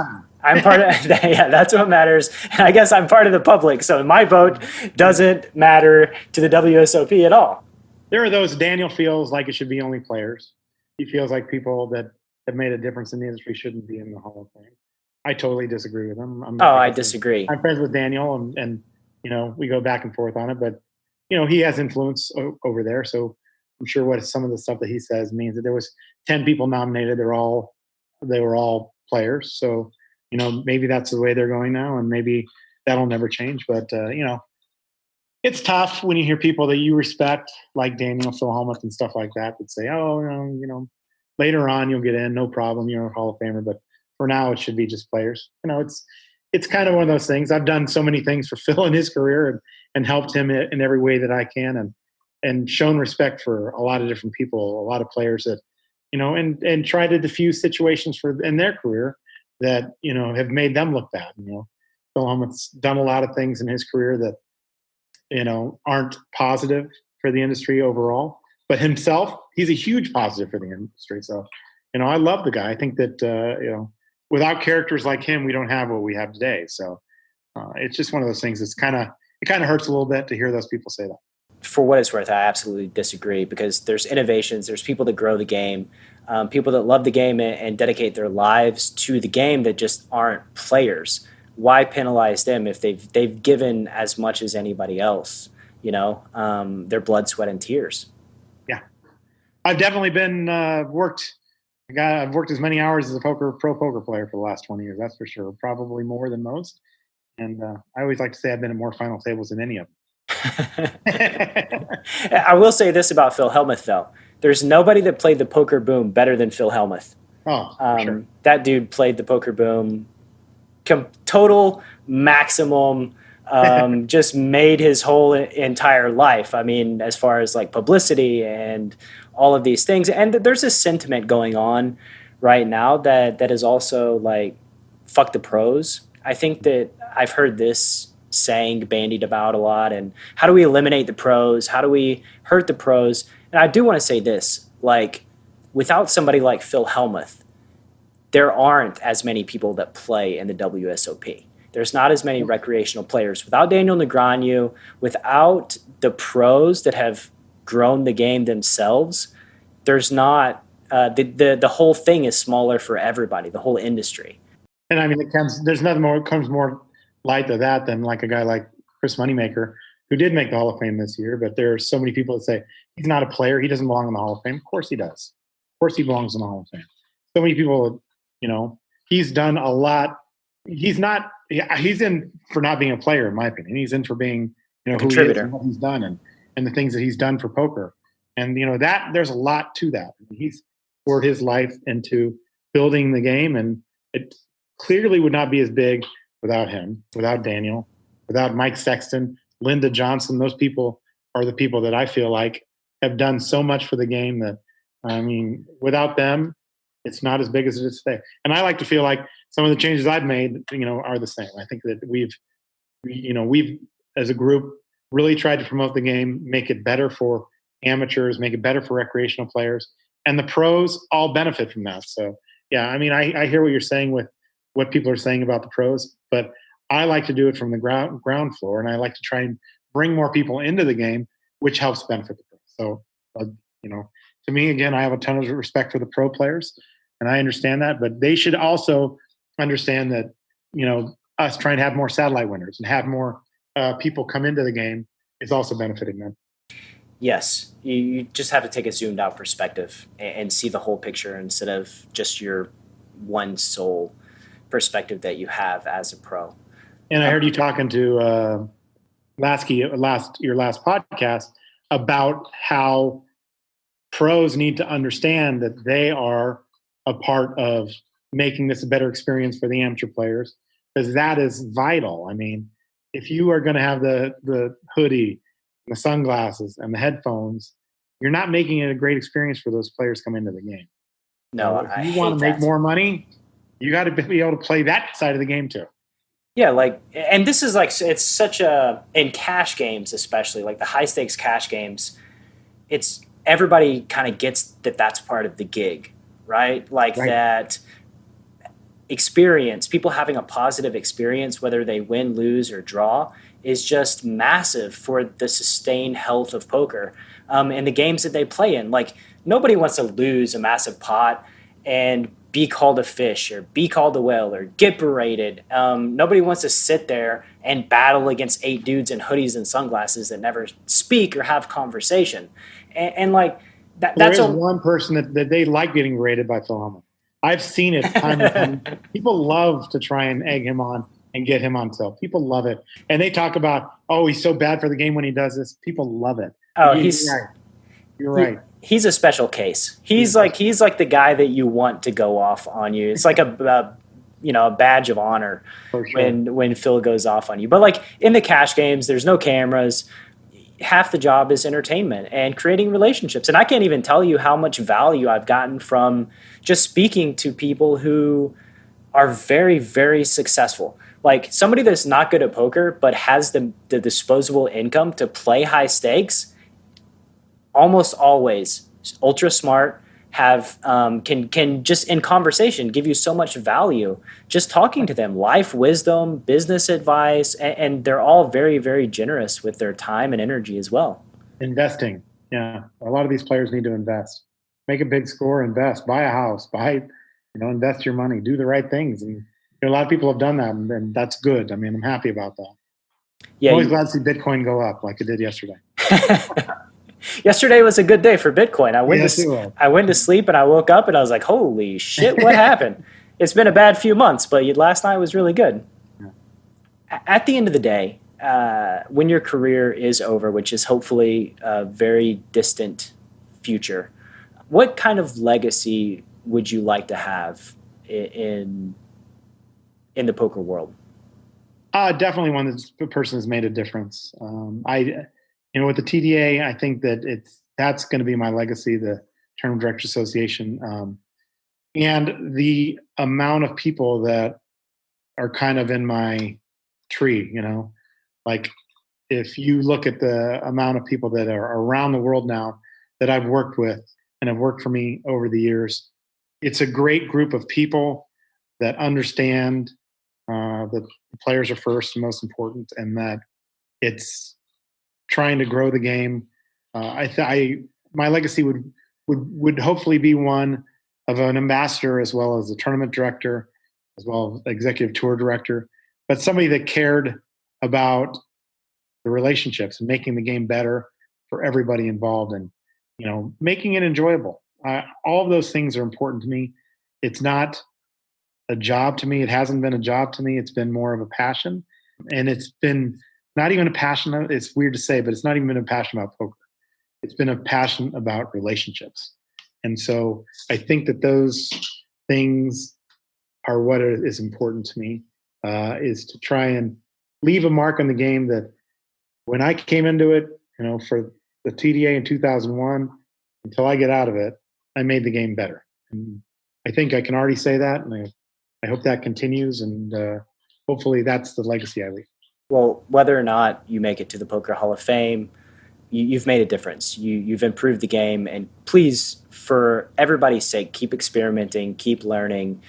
I'm part of yeah, that's what matters. And I guess I'm part of the public, so my vote doesn't matter to the WSOP at all. There are those. Daniel feels like it should be only players. He feels like people that have made a difference in the industry shouldn't be in the Hall of Fame. I totally disagree with him. I disagree. I'm friends with Daniel, and you know, we go back and forth on it. But you know, he has influence over there, so I'm sure what some of the stuff that he says means that there was 10 people nominated. They were all players. So you know, maybe that's the way they're going now, and maybe that'll never change. But you know, it's tough when you hear people that you respect, like Daniel, Phil Hellmuth, and stuff like that say, "Oh, you know, later on you'll get in, no problem. You're a Hall of Famer." But for now, it should be just players. You know, it's kind of one of those things. I've done so many things for Phil in his career and helped him in every way that I can, and shown respect for a lot of different people, a lot of players that, you know, and try to diffuse situations in their career that, you know, have made them look bad. You know, Phil Hellmuth's done a lot of things in his career that, you know, aren't positive for the industry overall. But himself, he's a huge positive for the industry. So, you know, I love the guy. I think that, you know, without characters like him, we don't have what we have today. So it's just one of those things. It kind of hurts a little bit to hear those people say that. For what it's worth, I absolutely disagree, because there's innovations, there's people that grow the game, people that love the game and dedicate their lives to the game that just aren't players. Why penalize them if they've given as much as anybody else? You know, their blood, sweat, and tears. Yeah, I've definitely been I've worked as many hours as a pro poker player for the last 20 years. That's for sure. Probably more than most. And I always like to say I've been at more final tables than any of them. I will say this about Phil Hellmuth, though. There's nobody that played the poker boom better than Phil Hellmuth. Oh, sure. That dude played the poker boom total maximum, just made his whole entire life. I mean, as far as like publicity and all of these things. And there's this sentiment going on right now that is also like, fuck the pros. I think that I've heard this saying bandied about a lot. And how do we eliminate the pros? How do we hurt the pros? And I do want to say this, like, without somebody like Phil Hellmuth, there aren't as many people that play in the WSOP. There's not as many recreational players. Without Daniel Negreanu, without the pros that have grown the game themselves, there's not the whole thing is smaller for everybody, the whole industry. And I mean, there's nothing more comes more light to that than like a guy like Chris Moneymaker, who did make the Hall of Fame this year. But there are so many people that say he's not a player, he doesn't belong in the Hall of Fame. Of course he does. Of course he belongs in the Hall of Fame. So many people, he's done a lot. He's in for not being a player, in my opinion. He's in for being, who he is and what he's done and the things that he's done for poker. And that there's a lot to that. He's poured his life into building the game, and it clearly would not be as big without him, without Daniel, without Mike Sexton, Linda Johnson. Those people are the people that I feel like have done so much for the game that, without them, it's not as big as it is today. And I like to feel like some of the changes I've made, are the same. I think that we've as a group really tried to promote the game, make it better for amateurs, make it better for recreational players, and the pros all benefit from that. So yeah, I hear what you're saying with what people are saying about the pros, but I like to do it from the ground floor, and I like to try and bring more people into the game, which helps benefit the pros. So, to me, again, I have a ton of respect for the pro players, and I understand that, but they should also understand that, us trying to have more satellite winners and have more people come into the game is also benefiting them. Yes, you just have to take a zoomed out perspective and see the whole picture instead of just your one sole perspective that you have as a pro. And I heard you talking to your last podcast about how pros need to understand that they are a part of making this a better experience for the amateur players, because that is vital. If you are going to have the hoodie, the sunglasses, and the headphones, you're not making it a great experience for those players coming into the game. No, if you want to make more money, you got to be able to play that side of the game too. Yeah, and this is it's such in cash games, especially like the high stakes cash games, it's everybody kind of gets that that's part of the gig, right? Right. That experience, people having a positive experience, whether they win, lose, or draw, is just massive for the sustained health of poker and the games that they play in. Like, nobody wants to lose a massive pot and be called a fish or be called a whale or get berated. Nobody wants to sit there and battle against 8 dudes in hoodies and sunglasses that never speak or have conversation. And that's one person that they like getting berated by Phil Hellmuth. I've seen it time and time. People love to try and egg him on and get him on tilt. People love it. And they talk about, he's so bad for the game when he does this. People love it. Oh, you're right. He's a special case. He's like the guy that you want to go off on you. It's like a badge of honor when Phil goes off on you. But in the cash games, there's no cameras. Half the job is entertainment and creating relationships. And I can't even tell you how much value I've gotten from just speaking to people who are very, very successful. Like somebody that's not good at poker but has the disposable income to play high stakes, almost always ultra smart, have can just in conversation give you so much value just talking to them, life wisdom, business advice, and they're all very, very generous with their time and energy as well. Investing. Yeah. A lot of these players need to invest. Make a big score, invest, buy a house, invest your money, do the right things. And a lot of people have done that, and that's good. I'm happy about that. Yeah, I'm always glad to see Bitcoin go up like it did yesterday. Yesterday was a good day for Bitcoin. I went to sleep and I woke up and I was like, holy shit, what happened? It's been a bad few months, but last night was really good. Yeah. At the end of the day, when your career is over, which is hopefully a very distant future, what kind of legacy would you like to have in the poker world? Definitely one that's the person has made a difference. With the TDA, I think that that's going to be my legacy, the Tournament Directors Association. and the amount of people that are kind of in my tree, like if you look at the amount of people that are around the world now that I've worked with and have worked for me over the years, it's a great group of people that understand that the players are first and most important, and that it's trying to grow the game. My legacy would hopefully be one of an ambassador, as well as a tournament director, as well as executive tour director, but somebody that cared about the relationships and making the game better for everybody involved, and making it enjoyable. All of those things are important to me. It's not a job to me. It hasn't been a job to me. It's been more of a passion, and it's been not even a passion. It's weird to say, but it's not even been a passion about poker. It's been a passion about relationships. And so I think that those things are what is important to me, is to try and leave a mark on the game that when I came into it, for the TDA in 2001, until I get out of it, I made the game better. And I think I can already say that, and I hope that continues, and hopefully that's the legacy I leave. Well, whether or not you make it to the Poker Hall of Fame, you've made a difference. You've improved the game, and please, for everybody's sake, keep experimenting, keep learning,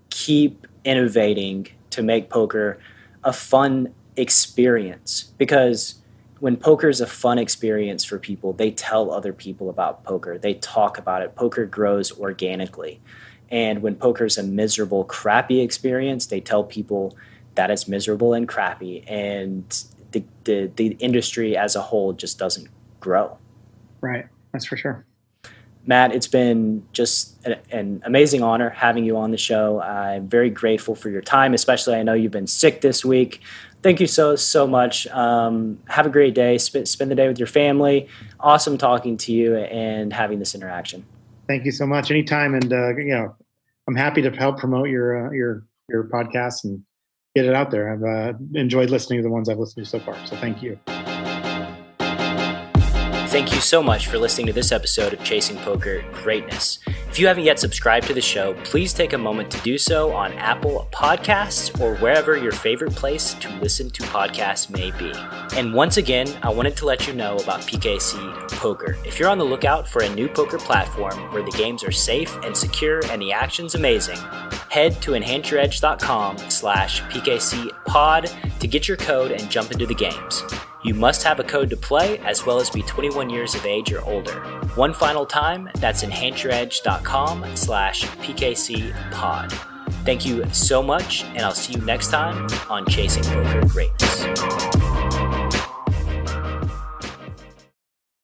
keep innovating to make poker a fun experience. Because when poker is a fun experience for people, they tell other people about poker. They talk about it. Poker grows organically. And when poker is a miserable, crappy experience, they tell people that it's miserable and crappy, and the industry as a whole just doesn't grow. Right. That's for sure. Matt, it's been just an amazing honor having you on the show. I'm very grateful for your time, especially I know you've been sick this week. Thank you so much. Have a great day. Spend the day with your family. Awesome talking to you and having this interaction. Thank you so much. Anytime. And, I'm happy to help promote your podcast and get it out there. I've enjoyed listening to the ones I've listened to so far. So thank you. Thank you so much for listening to this episode of Chasing Poker Greatness. If you haven't yet subscribed to the show, please take a moment to do so on Apple Podcasts or wherever your favorite place to listen to podcasts may be. And once again, I wanted to let you know about PKC Poker. If you're on the lookout for a new poker platform where the games are safe and secure and the action's amazing, head to enhanceyouredge.com/PKCpod to get your code and jump into the games. You must have a code to play, as well as be 21 years of age or older. One final time, that's enhanceyouredge.com/PKCpod. Thank you so much, and I'll see you next time on Chasing Poker Greatness.